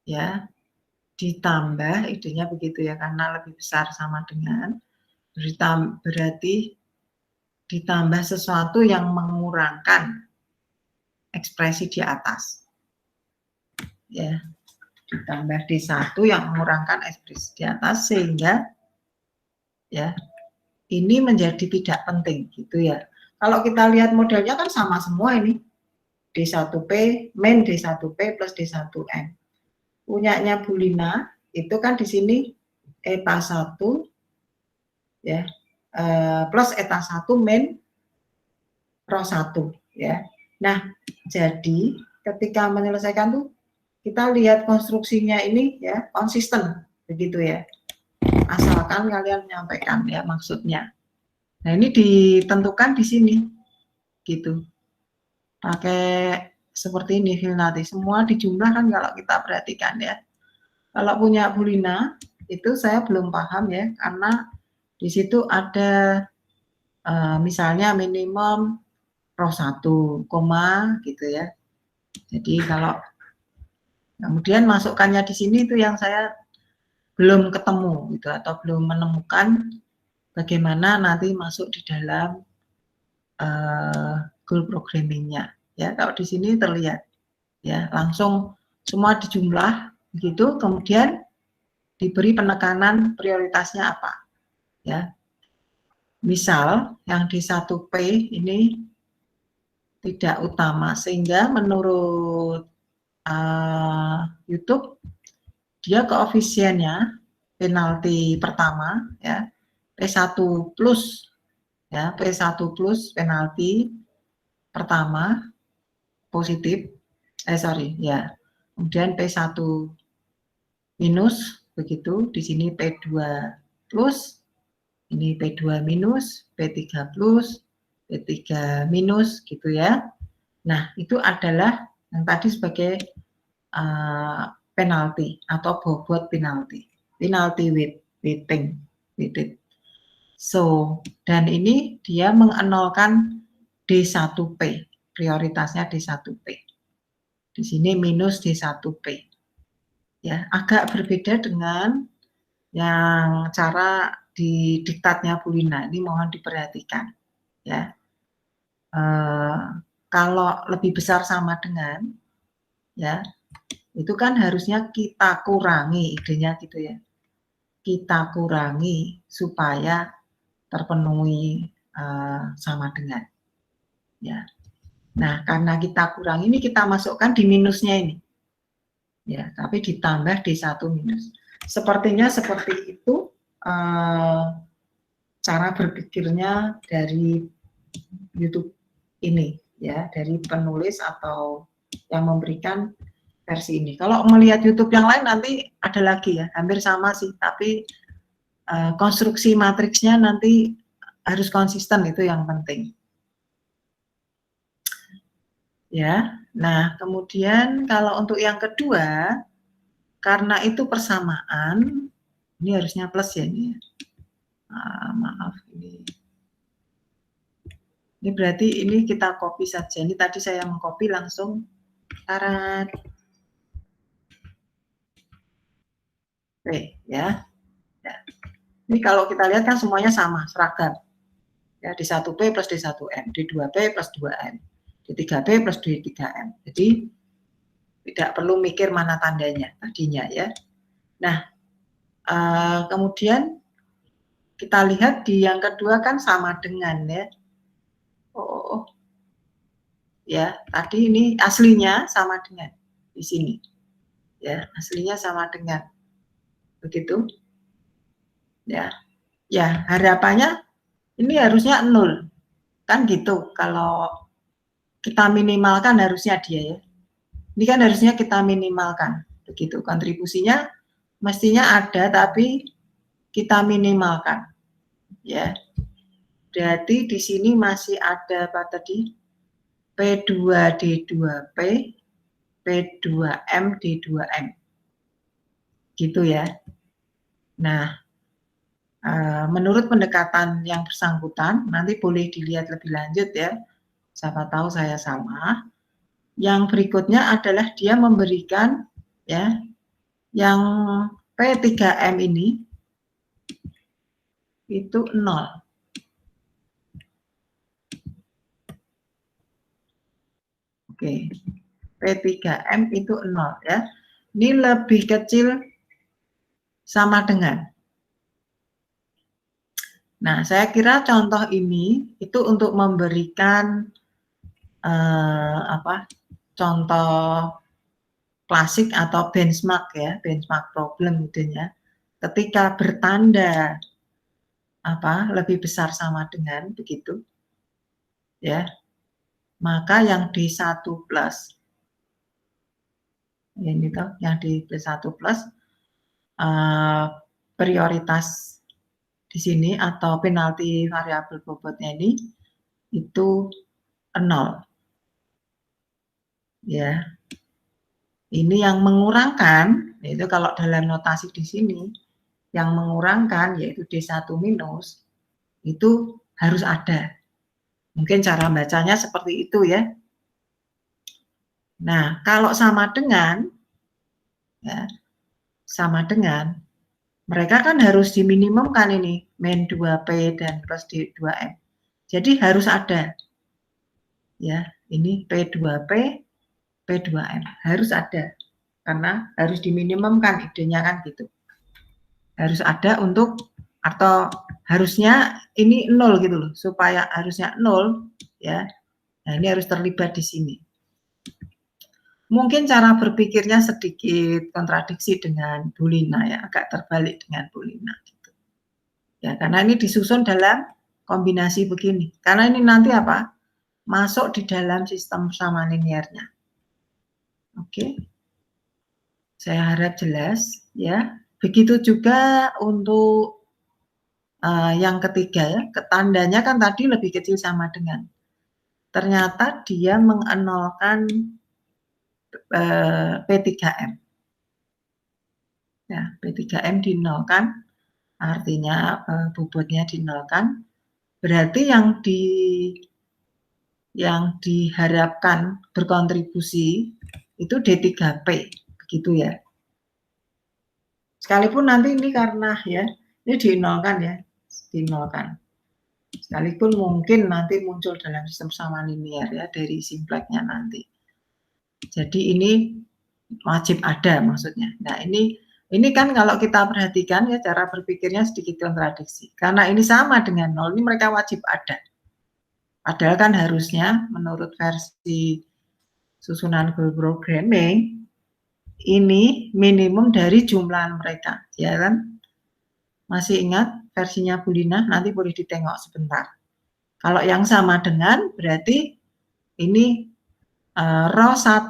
ya, ditambah idenya begitu ya, karena lebih besar sama dengan berarti ditambah sesuatu yang mengurangkan ekspresi di atas ya, ditambah D1 yang mengurangkan ekspresi di atas, sehingga ya ini menjadi tidak penting gitu ya. Kalau kita lihat modelnya kan sama semua ini, D1P min D1P plus D1M. Punyanya Bulina itu kan di sini eta 1 ya plus eta 1 min rho 1 ya. Nah, jadi ketika menyelesaikan tuh kita lihat konstruksinya ini ya konsisten begitu ya. Asalkan kalian menyampaikan ya maksudnya. Nah, ini ditentukan di sini gitu. Pakai seperti ini Vilnati, semua dijumlahkan kalau kita perhatikan ya. Kalau punya Bulina itu saya belum paham ya, karena di situ ada misalnya minimum rho 1, gitu ya. Jadi kalau kemudian masukkannya di sini itu yang saya belum ketemu gitu, atau belum menemukan bagaimana nanti masuk di dalam goal programmingnya ya. Kalau di sini terlihat ya langsung semua dijumlah Begitu, kemudian diberi penekanan prioritasnya apa. Ya. Misal yang D1P ini tidak utama, sehingga menurut YouTube dia koefisiennya penalti pertama ya P1 plus ya P1 plus penalti pertama positif ya. Kemudian P1 minus begitu, di sini P2 plus, ini P2 minus, P3 plus, P3 minus gitu ya. Nah, itu adalah yang tadi sebagai penalti atau bobot penalti weighting. So, dan ini dia mengenolkan D1P, prioritasnya D1P. Di sini minus D1P. Ya, agak berbeda dengan yang cara di diktatnya Bu Lina. Ini mohon diperhatikan. Ya, kalau lebih besar sama dengan, ya, itu kan harusnya kita kurangi, idenya gitu ya. Kita kurangi supaya terpenuhi sama dengan. Ya. Nah, karena kita kurangi ini kita masukkan di minusnya ini. Ya, tapi ditambah D1 minus. Sepertinya seperti itu cara berpikirnya dari YouTube ini, ya, dari penulis atau yang memberikan versi ini. Kalau melihat YouTube yang lain nanti ada lagi ya, hampir sama sih, tapi konstruksi matriksnya nanti harus konsisten, itu yang penting. Ya, nah kemudian kalau untuk yang kedua, karena itu persamaan, ini harusnya plus ya ini. Maaf ini berarti ini kita copy saja. Ini tadi saya mengcopy langsung syarat. Oke, ya. Ini kalau kita lihat kan semuanya sama, seragam. Ya, D1P plus D1M, D2P plus 2M, D3P plus D3M. Jadi tidak perlu mikir mana tandanya tadinya ya. Nah, kemudian kita lihat di yang kedua kan sama dengan ya. Ya, tadi ini aslinya sama dengan di sini. Ya, aslinya sama dengan begitu. Ya. Ya, harapannya ini harusnya 0. Kan gitu. Kalau kita minimalkan harusnya dia ya. Ini kan harusnya kita minimalkan. Begitu. Kontribusinya mestinya ada tapi kita minimalkan. Ya. Berarti di sini masih ada apa tadi? P2D2P, P2M D2M. Gitu ya. Nah, menurut pendekatan yang bersangkutan, nanti boleh dilihat lebih lanjut ya, siapa tahu saya salah. Yang berikutnya adalah dia memberikan ya, yang P3M ini itu 0. Oke, P3M itu 0 ya. Ini lebih kecil sama dengan. Nah, saya kira contoh ini itu untuk memberikan contoh klasik atau benchmark ya, benchmark problem idenya. Ketika bertanda lebih besar sama dengan begitu, ya, maka yang D1 plus, ini tuh yang di D1 plus prioritas di sini atau penalti variabel bobotnya ini itu 0. Ya. Ini yang mengurangkan, yaitu kalau dalam notasi di sini, yang mengurangkan yaitu D1 minus, itu harus ada. Mungkin cara bacanya seperti itu ya. Nah, kalau sama dengan, ya, sama dengan, mereka kan harus diminimumkan ini, min 2P dan plus D2M. Jadi harus ada. Ya, ini P2P, P2M, harus ada. karena harus diminimumkan, idenya kan gitu. Harus ada untuk, atau harusnya ini 0 gitu loh, supaya harusnya 0 ya. Nah, ini harus terlibat di sini. Mungkin cara berpikirnya sedikit kontradiksi dengan Bu Lina ya, agak terbalik dengan Bu Lina gitu. Ya, karena ini disusun dalam kombinasi begini. Karena ini nanti apa? Masuk di dalam sistem persamaan linearnya. Oke. Saya harap jelas ya. Begitu juga untuk yang ketiga ya, tandanya kan tadi lebih kecil sama dengan. Ternyata dia mengenolkan P3M. Ya, P3M dinolkan, artinya bobotnya dinolkan. Berarti yang diharapkan berkontribusi itu D3P, begitu ya. Sekalipun nanti ini karena ya, ini dinolkan ya, dinolkan. Sekalipun mungkin nanti muncul dalam sistem persamaan linear ya, dari simpleknya nanti. Jadi ini wajib ada maksudnya. Nah ini kan kalau kita perhatikan ya, cara berpikirnya sedikit kontradiksi. Karena ini sama dengan 0, ini mereka wajib ada. Padahal kan harusnya menurut versi susunan goal programming, ini minimum dari jumlah mereka. Ya kan? Masih ingat versinya Bu Lina? Nanti boleh ditengok sebentar. Kalau yang sama dengan berarti ini rho 1,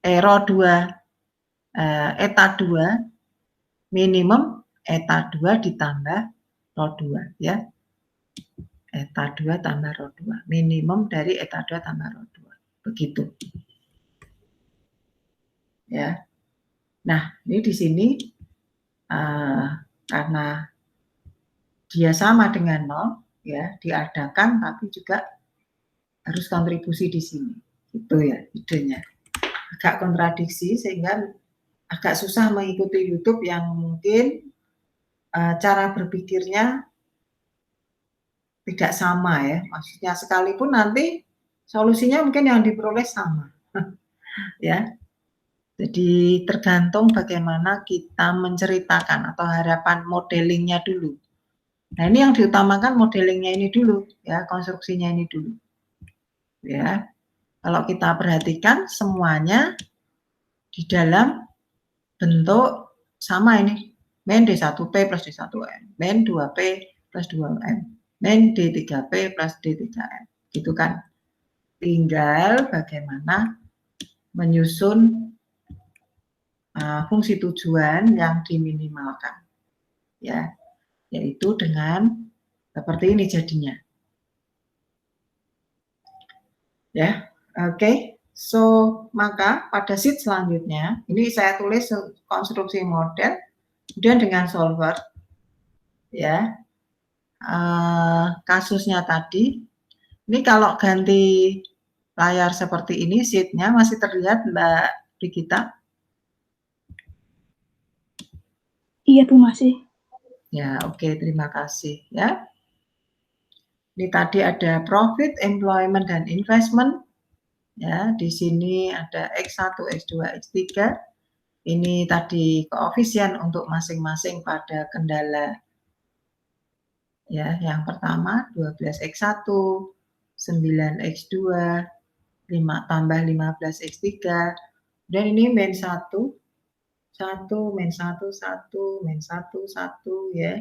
rho 2, eta 2, minimum eta 2 ditambah rho 2 ya. Eta 2 tambah rho 2. Minimum dari eta 2 tambah rho 2. Begitu. Ya. Nah, ini di sini karena dia sama dengan 0 ya, diadakan tapi juga harus kontribusi di sini. Itu ya idenya. Agak kontradiksi sehingga agak susah mengikuti YouTube yang mungkin cara berpikirnya tidak sama ya. Maksudnya sekalipun nanti solusinya mungkin yang diperoleh sama. Ya. Jadi tergantung bagaimana kita menceritakan atau harapan modelingnya dulu. Nah, ini yang diutamakan modelingnya ini dulu ya, konstruksinya ini dulu. Ya. Kalau kita perhatikan semuanya di dalam bentuk sama ini. Min D1P plus D1M, min 2P plus 2M, min D3P plus D3M. Gitu kan. Tinggal bagaimana menyusun fungsi tujuan yang diminimalkan. Ya, yaitu dengan seperti ini jadinya. Ya, oke. So, maka pada sheet selanjutnya, ini saya tulis konstruksi model, kemudian dengan solver, ya, kasusnya tadi, ini kalau ganti layar seperti ini, sheet-nya masih terlihat Mbak Brigita? Iya Bu, masih. Ya, oke, terima kasih ya. Ini tadi ada profit, employment, dan investment. Ya, di sini ada X1, X2, X3. Ini tadi koefisien untuk masing-masing pada kendala. Ya, yang pertama 12X1, 9X2, 5 tambah 15X3. Dan ini min 1, 1, min 1, 1, min 1, 1 ya.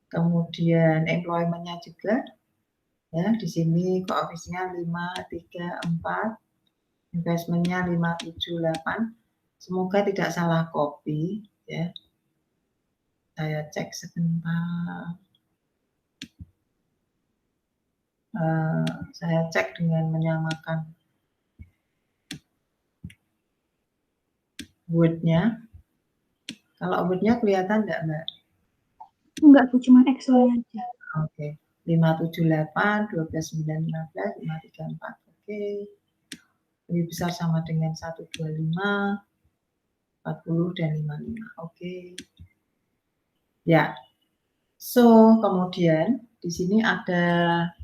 Kemudian employment-nya juga. Ya, di sini koefisiennya 5, 3, 4. Investmentnya 5, 7, 8. Semoga tidak salah copy ya. Saya cek sebentar. Saya cek dengan menyamakan Word-nya. Kalau Word-nya kelihatan enggak, Mbak? Enggak Bu, cuma Excel aja. Oke. 5, 7, 8, 12, 9, 15, 5, 3, 4. Oke. Lebih besar sama dengan 1, 2, 5, 40, dan 55. Oke. Ya. So, kemudian di sini ada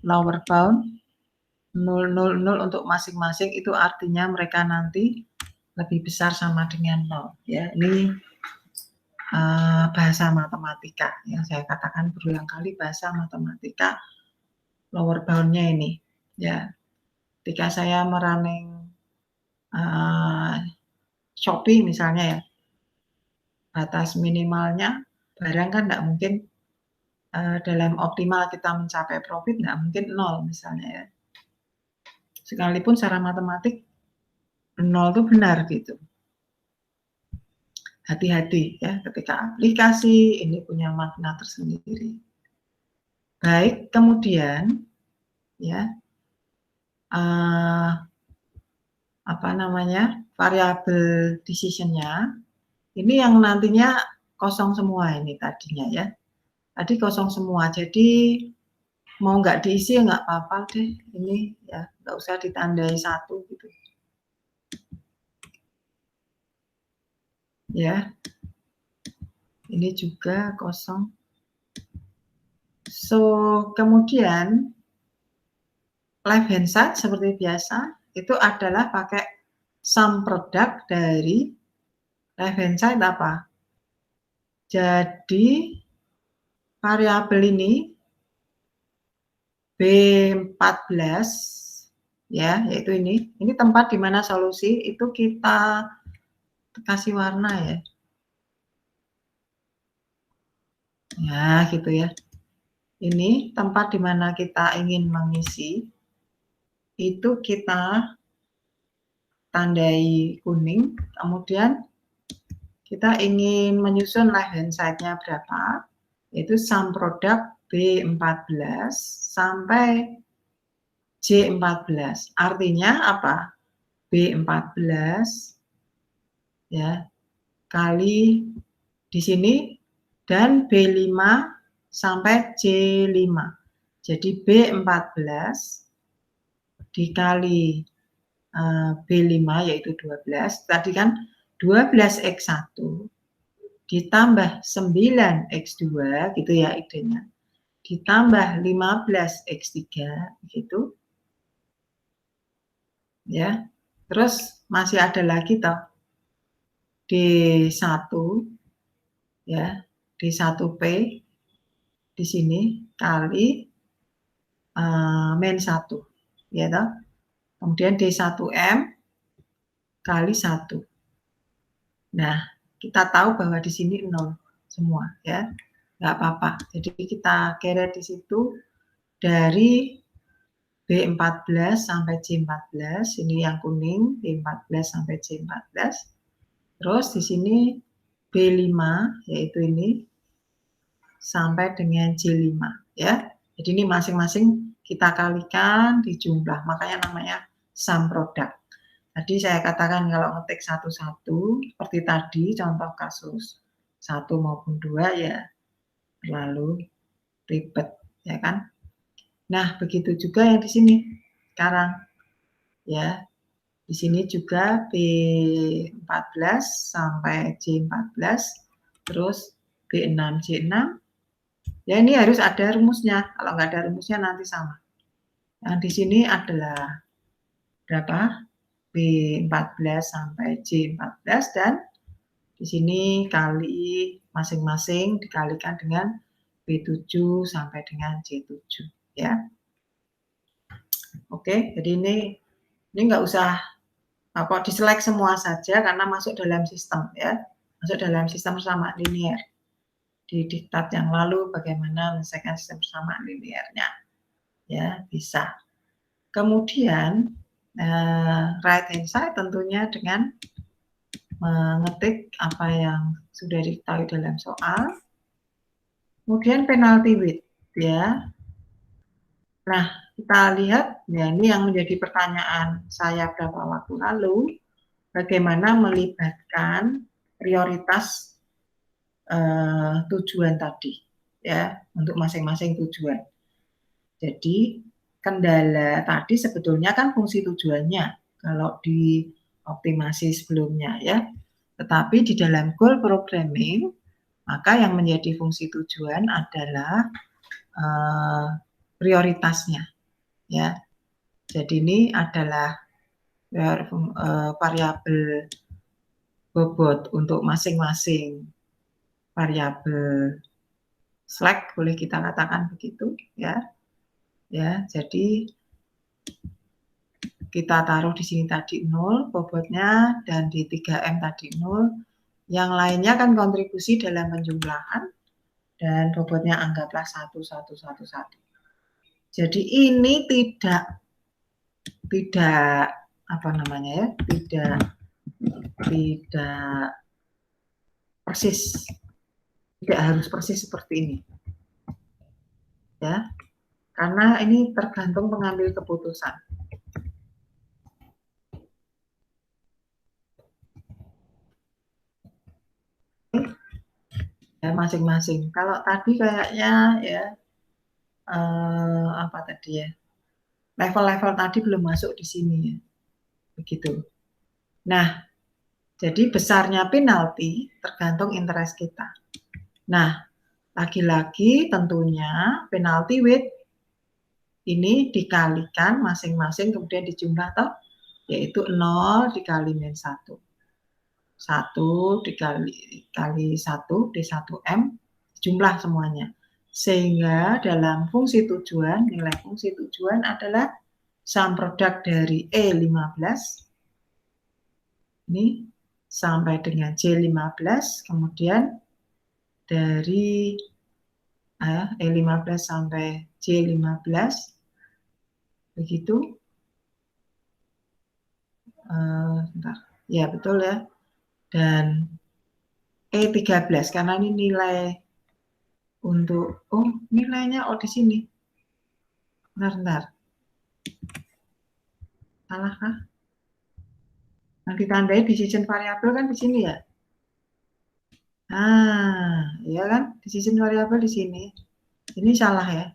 lower bound 0, 0, 0 untuk masing-masing itu artinya mereka nanti lebih besar sama dengan 0 ya. Ini bahasa matematika yang saya katakan berulang kali, bahasa matematika lower bound-nya ini ya. Ketika saya merunning Shopee misalnya ya, batas minimalnya barang kan tidak mungkin dalam optimal kita mencapai profit tidak mungkin 0 misalnya ya. Sekalipun secara matematik 0 itu benar gitu. Hati-hati ya ketika aplikasi ini punya makna tersendiri. Baik, kemudian ya apa namanya variabel decision-nya ini yang nantinya kosong semua ini tadinya ya. Tadi kosong semua, jadi mau nggak diisi nggak apa-apa deh ini ya, nggak usah ditandai 1 gitu. Ya, ini juga kosong. So, kemudian left hand side seperti biasa itu adalah pakai sum product dari left hand side apa? Jadi variabel ini B14 ya, yaitu ini tempat di mana solusi itu kita kasih warna ya. Ya, gitu ya. Ini tempat di mana kita ingin mengisi, itu kita tandai kuning, kemudian kita ingin menyusun left hand side-nya berapa, yaitu sum product B14 sampai J14. Artinya apa? B14 ya kali di sini dan B5 sampai J5. Jadi B14 dikali B5 yaitu 12. Tadi kan 12X1 ditambah 9X2 gitu ya idenya. Ditambah 15X3 gitu. Ya. Terus masih ada lagi toh D1 ya, D1P di sini kali min 1 ya toh. Kemudian D1M kali 1. Nah, kita tahu bahwa di sini 0 semua ya. Nggak apa-apa. Jadi kita keret di situ dari B14 sampai J14, ini yang kuning, B14 sampai J14. Terus di sini B5 yaitu ini sampai dengan J5 ya. Jadi ini masing-masing kita kalikan di jumlah, makanya namanya sum product. Tadi saya katakan kalau ngetik satu-satu seperti tadi contoh kasus 1 maupun 2 ya terlalu ribet ya kan. Nah, begitu juga yang di sini sekarang ya. Di sini juga B14 sampai J14 terus B6 J6. Ya ini harus ada rumusnya. Kalau nggak ada rumusnya nanti sama. Yang di sini adalah berapa? B14 sampai J14 dan di sini kali masing-masing dikalikan dengan B7 sampai dengan J7 ya. Oke, jadi ini nggak usah apa diselek semua saja karena masuk dalam sistem ya. Masuk dalam sistem persamaan linear. Di diktat yang lalu bagaimana menyelesaikan sistem persamaan linearnya. Ya, bisa. Kemudian right hand side tentunya dengan mengetik apa yang sudah diketahui dalam soal. Kemudian penalty width ya. Nah, kita lihat ya ini yang menjadi pertanyaan saya beberapa waktu lalu, bagaimana melibatkan prioritas tujuan tadi ya untuk masing-masing tujuan. Jadi kendala tadi sebetulnya kan fungsi tujuannya kalau di optimasi sebelumnya ya. Tetapi di dalam goal programming maka yang menjadi fungsi tujuan adalah prioritasnya ya. Jadi ini adalah variabel bobot untuk masing-masing variabel slack, boleh kita katakan begitu ya. Ya, jadi kita taruh di sini tadi 0 bobotnya dan di 3M tadi 0. Yang lainnya kan kontribusi dalam penjumlahan dan bobotnya anggaplah 1, 1, 1, 1. Jadi ini tidak apa namanya ya, tidak persis, tidak harus persis seperti ini ya, karena ini tergantung pengambil keputusan. Ya, masing-masing. Kalau tadi kayaknya ya apa tadi ya, level-level tadi belum masuk di sini ya, begitu. Nah, jadi besarnya penalti tergantung interest kita. Nah, lagi-lagi tentunya penalti width ini dikalikan masing-masing kemudian dijumlah toh, yaitu 0 dikali min 1. 1 dikali 1 D1M jumlah semuanya. Sehingga dalam fungsi tujuan, nilai fungsi tujuan adalah sum produk dari E15 ini sampai dengan J15, kemudian dari E15 sampai J15 begitu. Bentar. Ya betul ya. Dan E13 karena ini nilai untuk nilainya di sini. Bentar. Salah kah? Yang ditandai decision variabel kan di sini ya. Ya kan? Decision variabel di sini. Ini salah ya.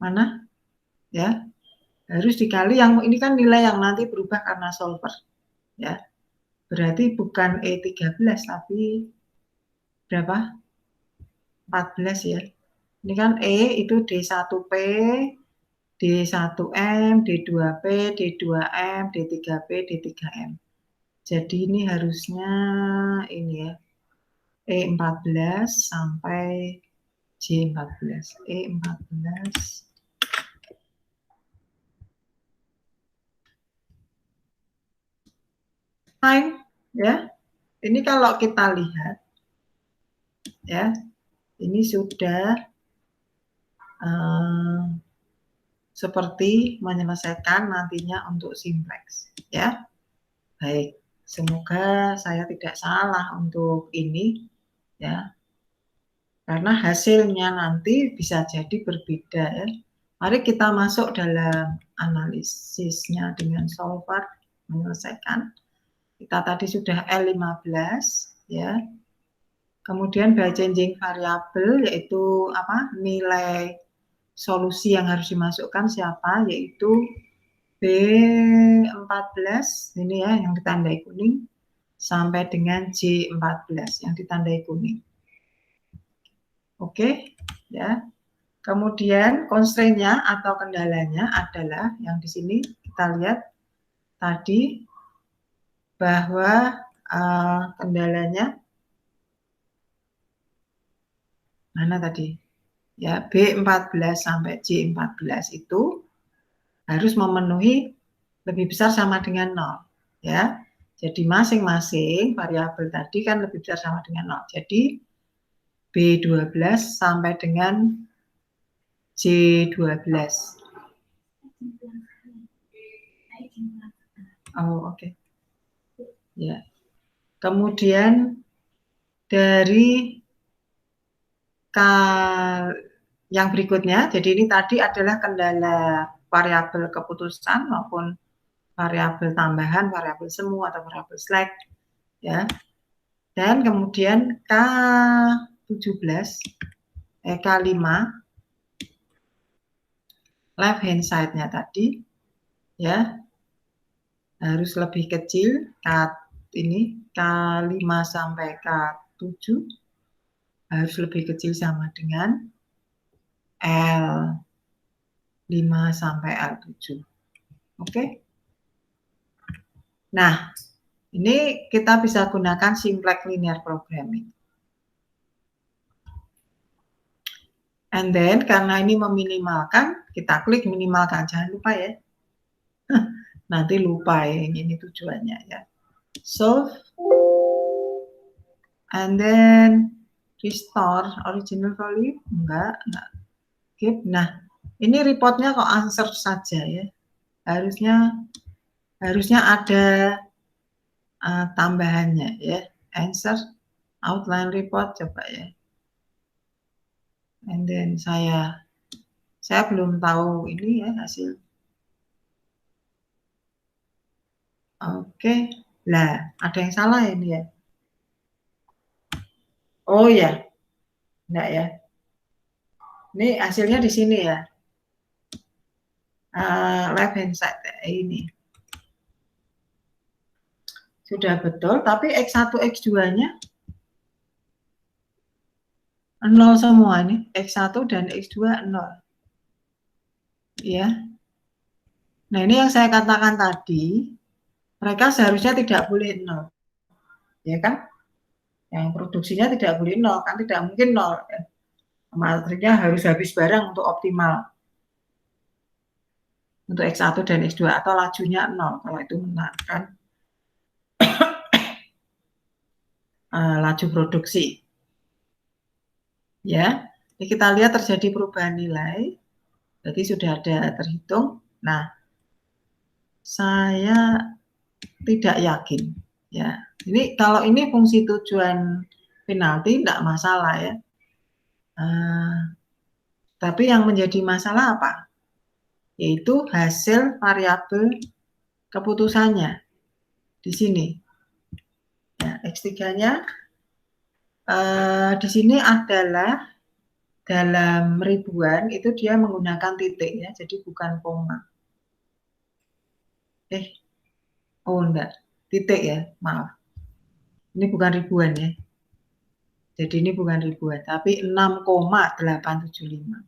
Mana? Ya. Harus dikali yang ini kan nilai yang nanti berubah karena solver. Ya. Berarti bukan E13 tapi berapa? 14 ya. Ini kan E itu D1P, D1M, D2P, D2M, D3P, D3M. Jadi ini harusnya ini ya. E14 sampai J14. E14 time ya. Ini kalau kita lihat ya, ini sudah seperti menyelesaikan nantinya untuk simplex ya. Baik, semoga saya tidak salah untuk ini ya. Karena hasilnya nanti bisa jadi berbeda ya. Mari kita masuk dalam analisisnya dengan solver menyelesaikan. Kita tadi sudah L15 ya. Kemudian by changing variable yaitu apa? Nilai solusi yang harus dimasukkan siapa? Yaitu B14 ini ya yang ditandai kuning sampai dengan J14 yang ditandai kuning. Oke, ya. Kemudian constraint-nya atau kendalanya adalah yang di sini kita lihat tadi bahwa kendalanya mana tadi? Ya, B14 sampai J14 itu harus memenuhi lebih besar sama dengan 0, ya. Jadi masing-masing variabel tadi kan lebih besar sama dengan 0. Jadi B12 sampai dengan J12. Oke. Ya. Kemudian dari yang berikutnya, jadi ini tadi adalah kendala variabel keputusan maupun variabel tambahan, variabel semu atau variabel slack, ya. Dan kemudian K17, K5, left hand side-nya tadi, ya, harus lebih kecil, ini K5 sampai K7 harus lebih kecil sama dengan L 5 sampai L7. Oke. Nah, ini kita bisa gunakan simplex linear programming. And then karena ini meminimalkan, kita klik minimalkan. Jangan lupa ya. Nanti lupa ya, ini tujuannya ya. Solve. And then restore original value. Enggak. Keep. Nah, ini reportnya kok answer saja ya. Harusnya ada tambahannya ya. Answer, outline report, coba ya. And then saya belum tahu ini ya hasil. Oke, lah ada yang salah ini ya. Oh ya, enggak ya. Ini hasilnya di sini ya. Left hand side ini. Sudah betul, tapi X1, X2-nya 0 semua nih. X1 dan X2 0. Ya. Nah, ini yang saya katakan tadi, mereka seharusnya tidak boleh 0. Ya kan? Yang produksinya tidak boleh 0, kan tidak mungkin 0. Materinya harus habis barang untuk optimal. Untuk X1 dan X2 atau lajunya 0 kalau itu benar kan. Laju produksi. Ya. Jadi kita lihat terjadi perubahan nilai. Berarti sudah ada terhitung. Nah, saya tidak yakin. Ya, ini kalau ini fungsi tujuan penalti tidak masalah ya. Tapi yang menjadi masalah apa? Yaitu hasil variabel keputusannya di sini. Ya, X3-nya di sini adalah dalam ribuan itu dia menggunakan titik ya, jadi bukan koma. Oh enggak, titik ya, maaf. Ini bukan ribuan ya. Jadi ini bukan ribuan, tapi 6,875.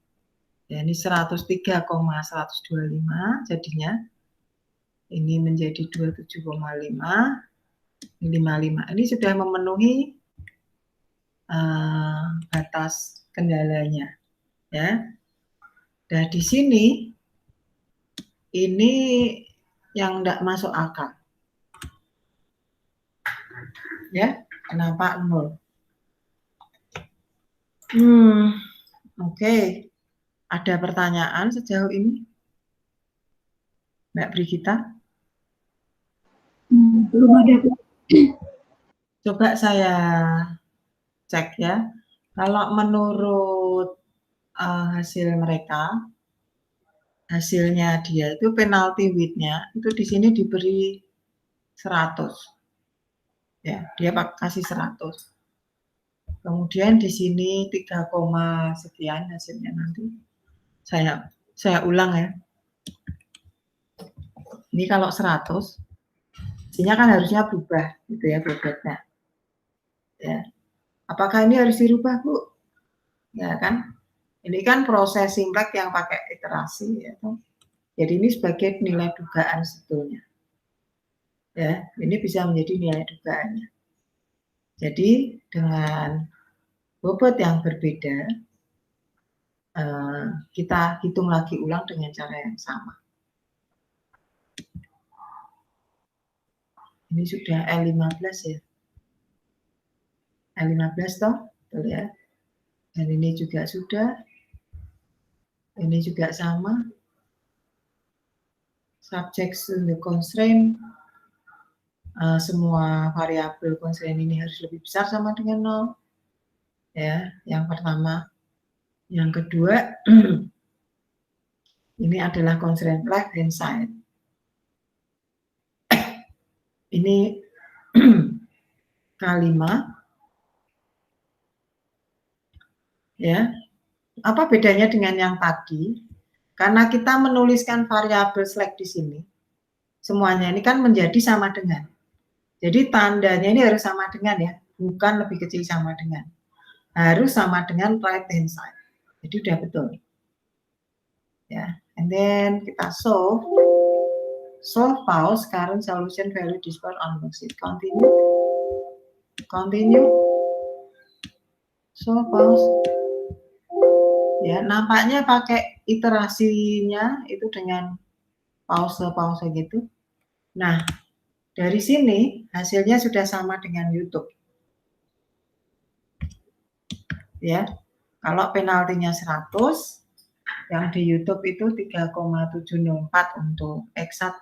Ya, ini 103,125 jadinya. Ini menjadi 27,5, 55. Ini sudah memenuhi batas kendalanya. Ya. Nah, di sini ini yang tidak masuk akal. Ya, kenapa 0? Oke. Ada pertanyaan sejauh ini? Mbak Brigita? Belum ada. Coba saya cek ya. Kalau menurut hasil mereka, hasilnya dia itu penalty width-nya itu di sini diberi 100. Ya, dia kasih 100. Kemudian di sini 3, sekian hasilnya nanti. Saya ulang ya. Ini kalau 100, hasilnya kan harusnya berubah gitu ya bobotnya. Ya. Apakah ini harus dirubah, Bu? Ya kan? Ini kan proses simplex yang pakai iterasi ya. Jadi ini sebagai nilai dugaan sebetulnya. Ya, ini bisa menjadi nilai dugaannya. Jadi dengan bobot yang berbeda, kita hitung lagi ulang dengan cara yang sama. Ini sudah L15 ya. L15 toh, betul ya. Dan ini juga sudah. Ini juga sama. Subject to the constraint. Semua variabel constraint ini harus lebih besar sama dengan 0. Ya, yang pertama. Yang kedua, ini adalah constraint left hand side. Ini K5. Ya. Apa bedanya dengan yang tadi? Karena kita menuliskan variabel slack di sini. Semuanya ini kan menjadi sama dengan. Jadi tandanya ini harus sama dengan ya, bukan lebih kecil sama dengan. Harus sama dengan right hand side. Jadi udah betul. Ya, and then kita solve pause current solution value display on worksheet. Continue, solve pause. Ya, nampaknya pakai iterasinya itu dengan pause gitu. Nah, dari sini hasilnya sudah sama dengan YouTube. Ya, kalau penaltinya 100, yang di YouTube itu 3,704 untuk X1,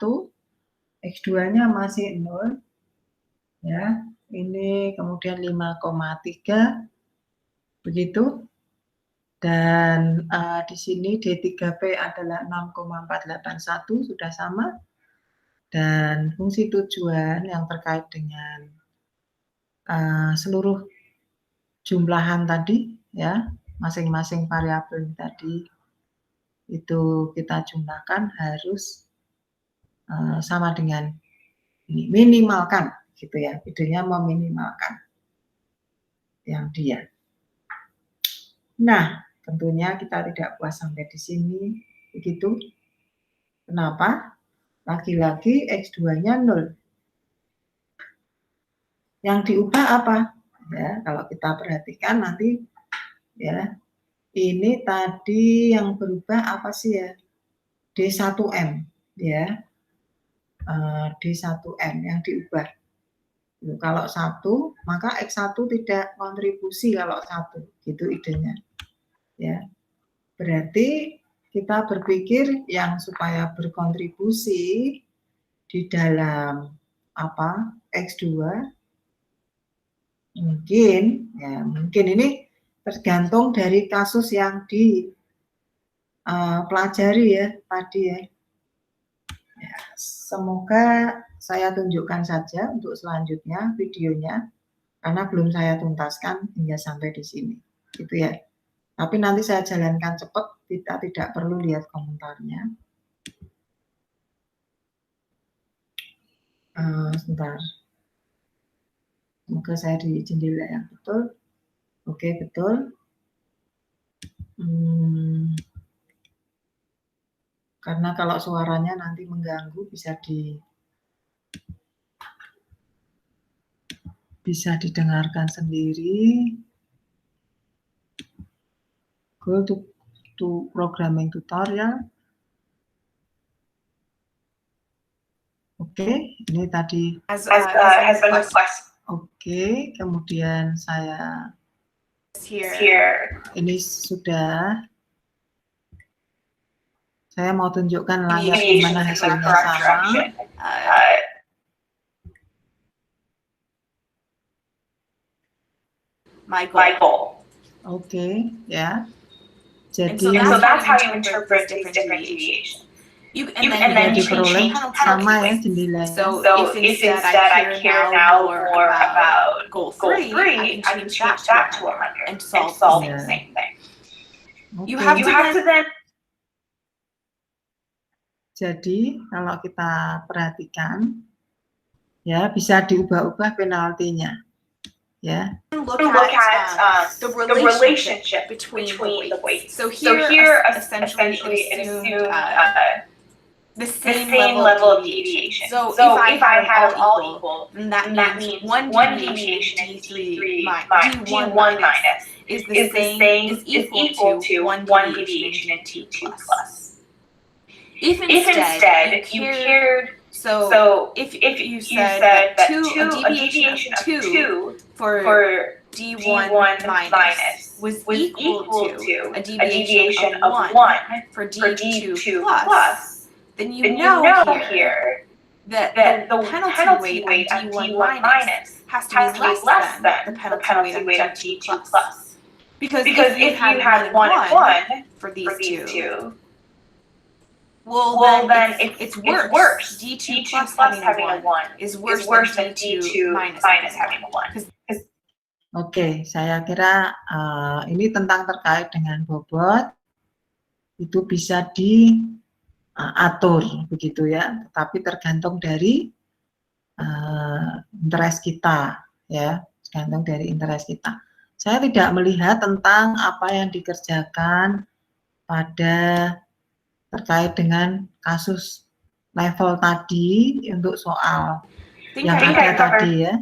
X2-nya masih 0. Ya, ini kemudian 5,3 begitu. Dan di sini D3P adalah 6,481 sudah sama. Dan fungsi tujuan yang terkait dengan seluruh jumlahan tadi, ya, masing-masing variabel tadi itu kita jumlahkan harus sama dengan ini, minimalkan gitu ya, idenya meminimalkan yang dia. Nah, tentunya kita tidak puas sampai di sini, begitu. Kenapa? Lagi-lagi X2-nya 0. Yang diubah apa? Ya, kalau kita perhatikan nanti, ya, ini tadi yang berubah apa sih ya? D1M, ya, D1M yang diubah. Kalau 1, maka X1 tidak kontribusi kalau 1, gitu idenya. Ya, berarti kita berpikir yang supaya berkontribusi di dalam apa X2 mungkin ini tergantung dari kasus yang dipelajari ya tadi ya. Ya, semoga saya tunjukkan saja untuk selanjutnya videonya karena belum saya tuntaskan hingga sampai di sini gitu ya. Tapi nanti saya jalankan cepat, kita tidak perlu lihat komentarnya. Sebentar. Semoga saya di jendela yang betul. Oke, betul. Karena kalau suaranya nanti mengganggu bisa didengarkan sendiri. Go to programming tutorial. Oke, ini tadi has been requested. Oke, kemudian saya Here. ini sudah. Saya mau tunjukkan layar di mana hasilnya sama. My goal. Oke, ya. And Jadi so that's how you interpret these different deviations. And then diperoleh change sama ya penalties. jendela. So if instead I care now more about goal 3, I can change that to 100 and solve the same thing. You have to then. Jadi kalau kita perhatikan, ya bisa diubah-ubah penaltinya, ya. Look at the relationship between the weights. So here essentially it assumed the same level of deviation. So if I had them all equal, then that means one deviation in D3 D1 minus is equal to one deviation in D2 plus. If instead you cared, so if you said that a deviation of 2 for D1 minus was equal to a deviation of 1 for D2 plus, then you know here that the penalty weight of D1 minus has to be less than the penalty weight of D2 plus. Because if you had 1 and 1 for these two, well then it's worse. D2 plus having a 1 is worse than D2 minus having a 1. Oke, saya kira ini terkait dengan bobot itu bisa diatur begitu ya, tetapi tergantung dari interest kita ya, tergantung dari interest kita. Saya tidak melihat tentang apa yang dikerjakan pada terkait dengan kasus level tadi untuk soal yang ada tadi ya.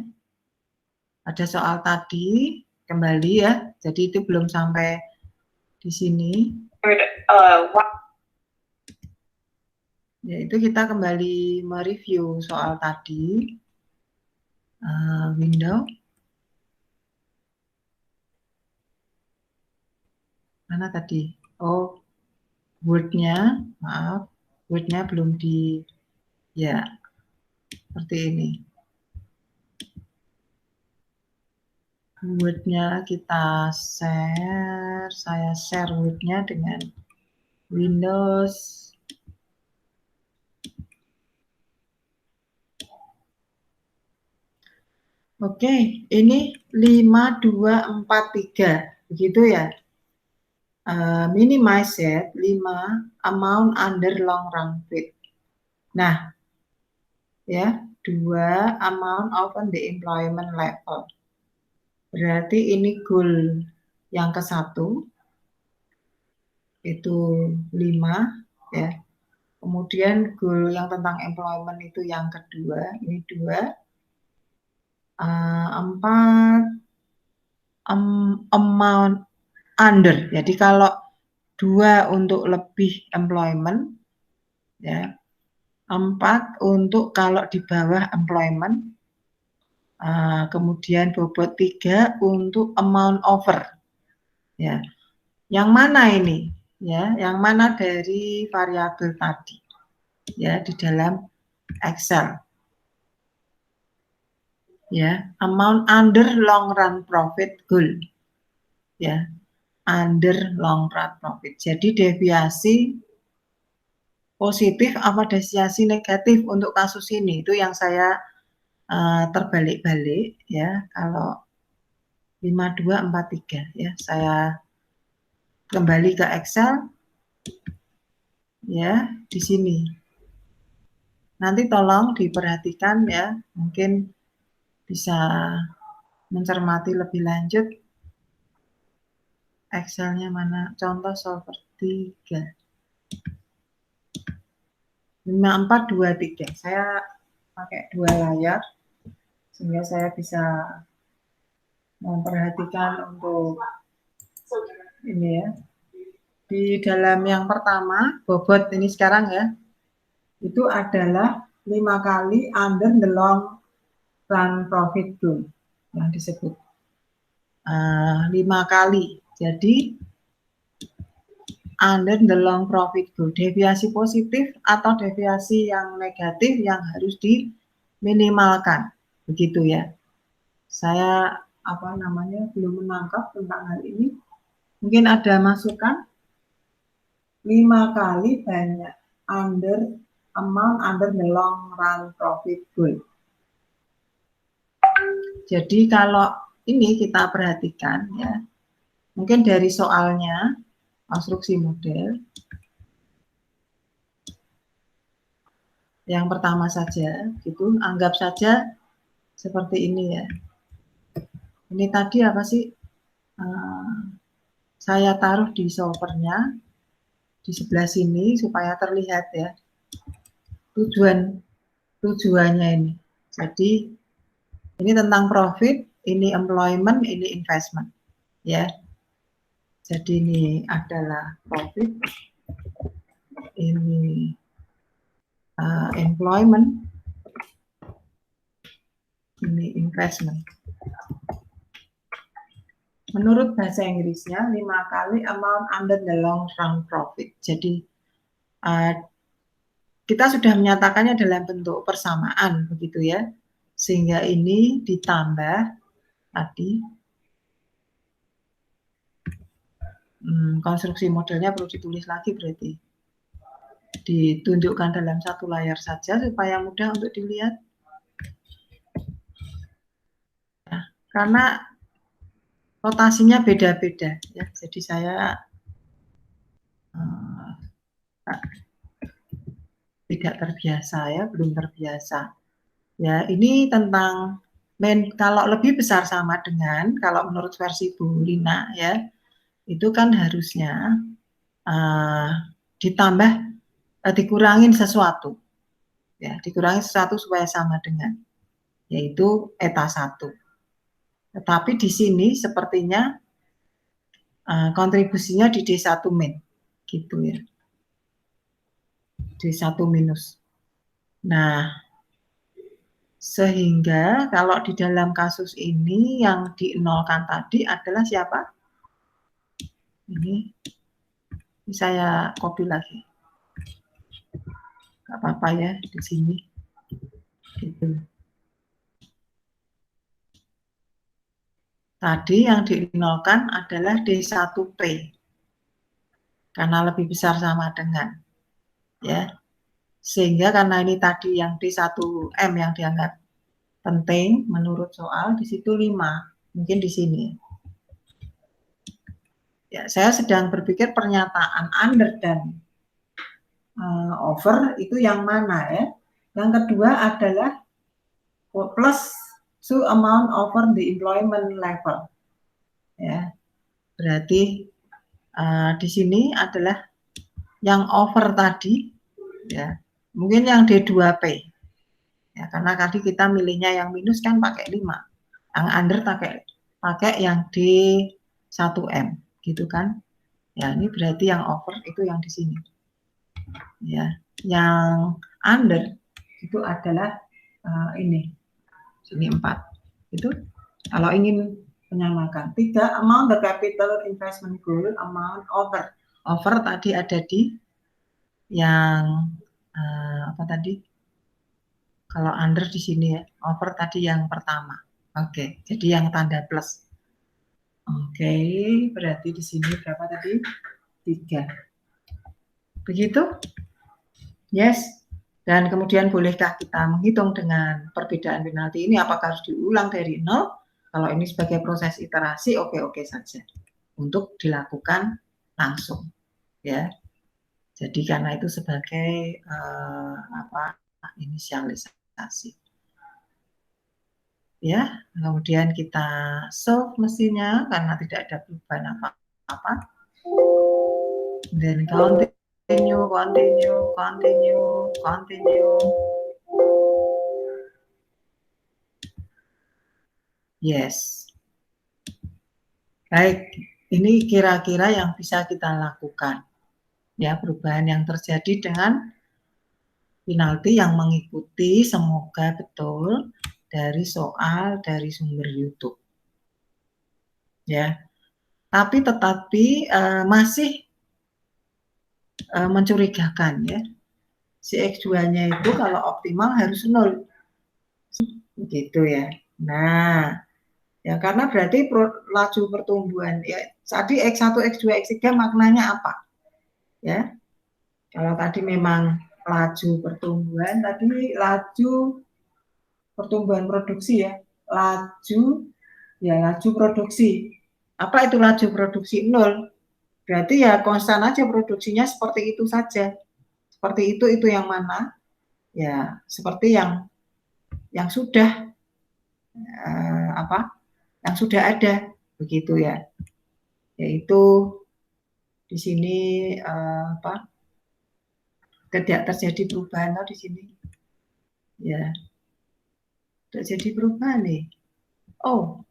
Ada soal tadi kembali ya. Jadi itu belum sampai di sini. Yaitu kita kembali mereview soal tadi. Window. Mana tadi? Oh, Word-nya, maaf. Word-nya belum di, ya, seperti ini. Word-nya kita share, saya share Word-nya dengan Windows. Oke, ini 5243, begitu ya. Minimize set 5 amount under long run fit. Nah, ya, 2 amount open the employment level. Berarti ini goal yang ke-1 itu 5 ya. Kemudian goal yang tentang employment itu yang kedua, ini 2. 4 amount under. Jadi kalau 2 untuk lebih employment ya. 4 untuk kalau di bawah employment. Kemudian bobot 3 untuk amount over. Ya. Yang mana ini? Ya, yang mana dari variabel tadi? Ya, di dalam Excel. Ya, amount under long run profit goal. Ya, under long run profit. Jadi deviasi positif apa deviasi negatif untuk kasus ini itu yang saya terbalik-balik ya. Kalau 5243 ya, saya kembali ke Excel ya, di sini. Nanti tolong diperhatikan ya, mungkin bisa mencermati lebih lanjut. Excelnya mana? Contoh solver 3. 5423. Saya pakai 2 layar sehingga saya bisa memperhatikan untuk ini ya. Di dalam yang pertama, bobot ini sekarang ya, itu adalah 5 kali under the long run profit goal yang disebut 5 kali. Jadi under the long profit goal, deviasi positif atau deviasi yang negatif yang harus diminimalkan, begitu ya. Saya belum menangkap tentang hal ini. Mungkin ada masukan. 5 kali banyak amount under the long run profit goal. Jadi kalau ini kita perhatikan ya, mungkin dari soalnya konstruksi model yang pertama saja, gitu, anggap saja seperti ini ya. Ini tadi apa sih? Saya taruh di solvernya di sebelah sini supaya terlihat ya tujuannya ini. Jadi ini tentang profit, ini employment, ini investment ya. Jadi ini adalah profit, ini employment, ini investment. Menurut bahasa Inggrisnya 5 kali amount under the long run profit. Jadi kita sudah menyatakannya dalam bentuk persamaan begitu ya. Sehingga ini ditambah tadi konstruksi modelnya perlu ditulis lagi berarti. Ditunjukkan dalam satu layar saja supaya mudah untuk dilihat. Nah, karena rotasinya beda-beda ya. Jadi saya tidak terbiasa ya, belum terbiasa. Ya, ini tentang kalau lebih besar sama dengan kalau menurut versi Bu Lina ya, itu kan harusnya ditambah dikurangin sesuatu. Ya, dikurangi sesuatu supaya sama dengan, yaitu eta 1. Tetapi di sini sepertinya kontribusinya di D1 min, gitu ya. D1 minus. Nah, sehingga kalau di dalam kasus ini yang dinolkan tadi adalah siapa? Ini saya copy lagi. Gak apa-apa ya di sini. Gitu. Tadi yang dinolkan adalah D1P. Karena lebih besar sama dengan. Ya. Sehingga karena ini tadi yang D1M yang dianggap penting menurut soal, di situ 5. Mungkin di sini. Ya, saya sedang berpikir pernyataan under dan over itu yang mana ya. Yang kedua adalah plus to amount over the employment level. Ya, berarti di sini adalah yang over tadi, ya, mungkin yang D2P. Ya, karena tadi kita milihnya yang minus kan pakai 5. Yang under pakai yang D1M, gitu kan. Ya, ini berarti yang over itu yang di sini. Ya, yang under itu adalah ini. Sini 4. Itu kalau ingin menyamakan. 3, amount the capital investment goal, amount over. Over tadi ada di yang apa tadi? Kalau under di sini ya, over tadi yang pertama. Oke, jadi yang tanda plus. Oke, berarti di sini berapa tadi? 3. Begitu? Yes. Dan kemudian bolehkah kita menghitung dengan perbedaan penalti ini? Apakah harus diulang dari 0? Kalau ini sebagai proses iterasi, oke-oke saja. Untuk dilakukan langsung. Ya. Jadi karena itu sebagai inisialisasi. Ya, kemudian kita solve mestinya karena tidak ada perubahan apa-apa. Dan continue. Yes. Baik, ini kira-kira yang bisa kita lakukan. Ya, perubahan yang terjadi dengan penalti yang mengikuti semoga betul dari soal dari sumber YouTube. Ya. Tetapi masih mencurigakan ya. Si X2-nya itu kalau optimal harus 0. Begitu ya. Nah, ya karena berarti laju pertumbuhan ya. Tadi X1, X2, X3 maknanya apa? Ya. Kalau tadi memang laju pertumbuhan, tadi laju pertumbuhan produksi ya. Laju produksi. Apa itu laju produksi? 0. Berarti ya konstan aja produksinya seperti itu saja. Seperti itu yang mana? Ya, seperti yang sudah yang sudah ada begitu ya. Yaitu di sini tidak terjadi perubahan di sini. Ya. Tidak jadi perubahan nih. Oh.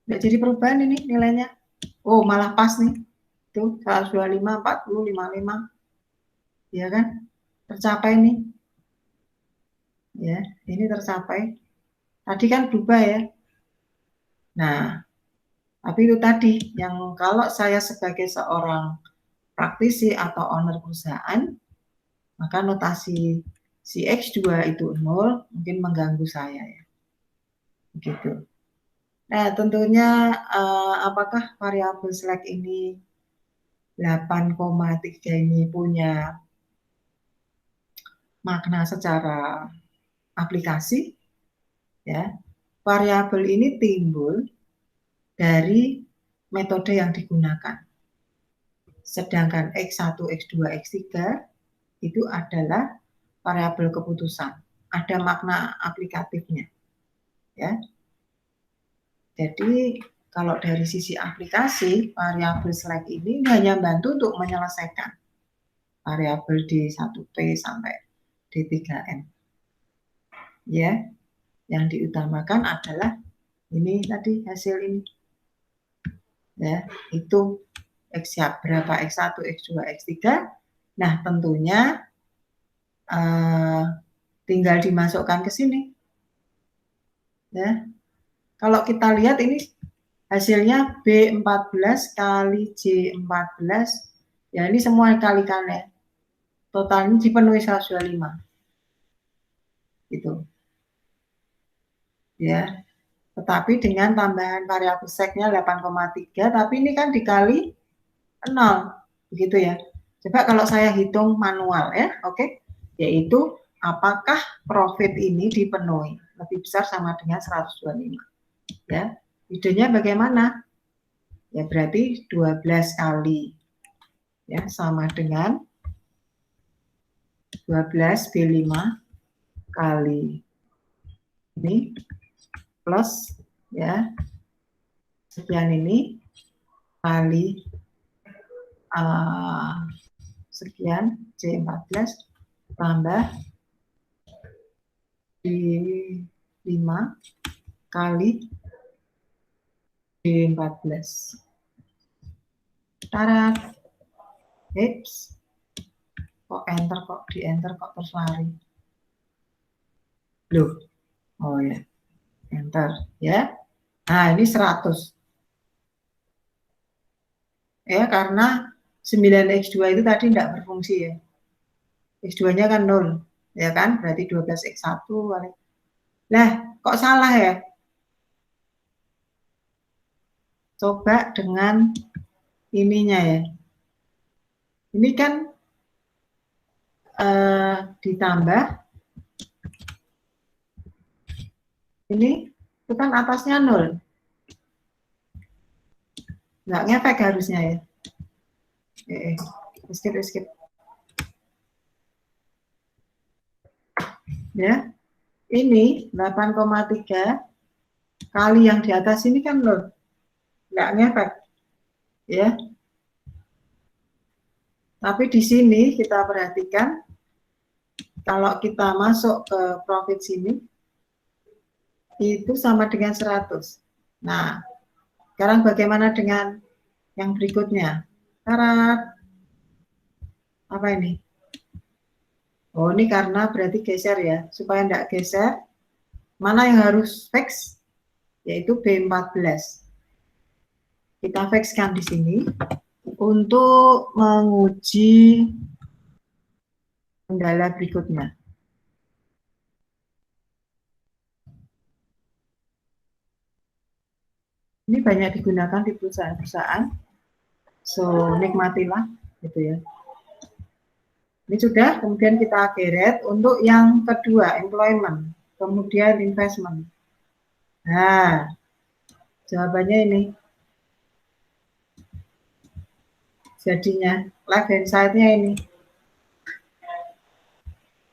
Tidak jadi perubahan ini nilainya. Oh, malah pas nih. Itu 125, 40, 55. Ya kan? Tercapai nih. Ya, ini tercapai. Tadi kan berubah ya. Nah, tapi itu tadi yang kalau saya sebagai seorang praktisi atau owner perusahaan, maka notasi si X2 itu 0 mungkin mengganggu saya ya. Begitu. Nah, tentunya apakah variabel slack ini 8,3 ini punya makna secara aplikasi? Ya. Variabel ini timbul dari metode yang digunakan. Sedangkan X1, X2, X3 itu adalah variabel keputusan. Ada makna aplikatifnya. Ya. Jadi kalau dari sisi aplikasi, variabel slack ini hanya bantu untuk menyelesaikan variabel D1P sampai D3M. Ya, yang diutamakan adalah ini tadi hasil ini. Ya, itu X-nya berapa, X1, X2, X3. Nah, tentunya tinggal dimasukkan ke sini. Ya. Kalau kita lihat ini hasilnya B14 kali J14. Ya, ini semua kalikannya. Totalnya dipenuhi 125. Gitu. Ya. Tetapi dengan tambahan variabel seknya 8,3, tapi ini kan dikali 0, begitu ya. Coba kalau saya hitung manual ya, oke. Yaitu apakah profit ini dipenuhi lebih besar sama dengan 125. Ya. Idenya bagaimana? Ya berarti 12 kali ya sama dengan 12 B5 kali ini plus ya sekian ini kali sekian J14 tambah D5 kali D14. Tarat. Hips. Kok enter, kok di enter, kok terus lari. Loh. Oh ya. Enter ya. Nah, ini 100. Ya, karena 9X2 itu tadi tidak berfungsi ya. X2-nya kan 0. Ya kan? Berarti 12X1. Lah, kok salah ya? Coba dengan ininya ya. Ini kan ditambah. Ini itu kan atasnya 0. Nggak ngefek harusnya ya. Skip. Ya. Ini 8,3 kali yang di atas ini kan 0. Nggak ngefek. Ya. Tapi di sini kita perhatikan kalau kita masuk ke profit sini itu sama dengan 100. Nah, sekarang bagaimana dengan yang berikutnya? Tarat. Apa ini? Oh, ini karena berarti geser ya. Supaya tidak geser, mana yang harus fix? Yaitu B14. Kita fixkan di sini untuk menguji kendala berikutnya. Ini banyak digunakan di perusahaan-perusahaan. So, nikmatilah gitu ya. Ini sudah, kemudian kita geret untuk yang kedua, employment, kemudian investment. Nah, jawabannya ini. Jadinya, left hand side-nya ini.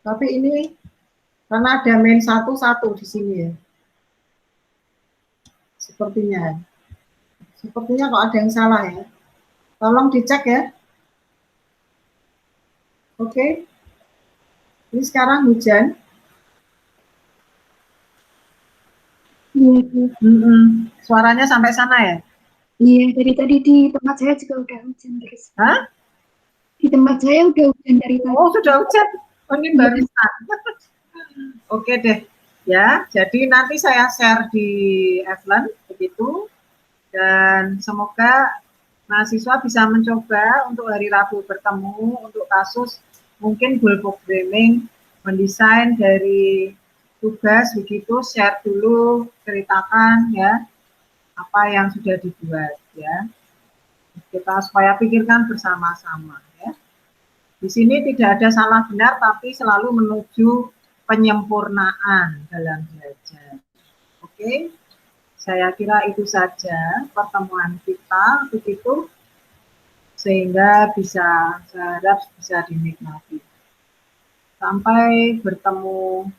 Tapi ini, karena ada main 1 di sini ya. Sepertinya kok ada yang salah ya. Tolong dicek ya. Oke. Ini sekarang hujan. Suaranya sampai sana ya? Iya, dari tadi di tempat saya juga udah hujan terus. Hah? Di tempat saya udah hujan dari tadi. Oh, sudah hujan. Oh, ini barusan. Oke deh. Ya, jadi nanti saya share di Evelyn begitu. Dan semoga mahasiswa bisa mencoba untuk hari Rabu bertemu untuk kasus mungkin goal programming, mendesain dari tugas begitu, share dulu, ceritakan ya apa yang sudah dibuat ya. Kita supaya pikirkan bersama-sama ya. Di sini tidak ada salah benar tapi selalu menuju penyempurnaan dalam belajar. Oke. Saya kira itu saja pertemuan kita begitu sehingga saya harap bisa dinikmati. Sampai bertemu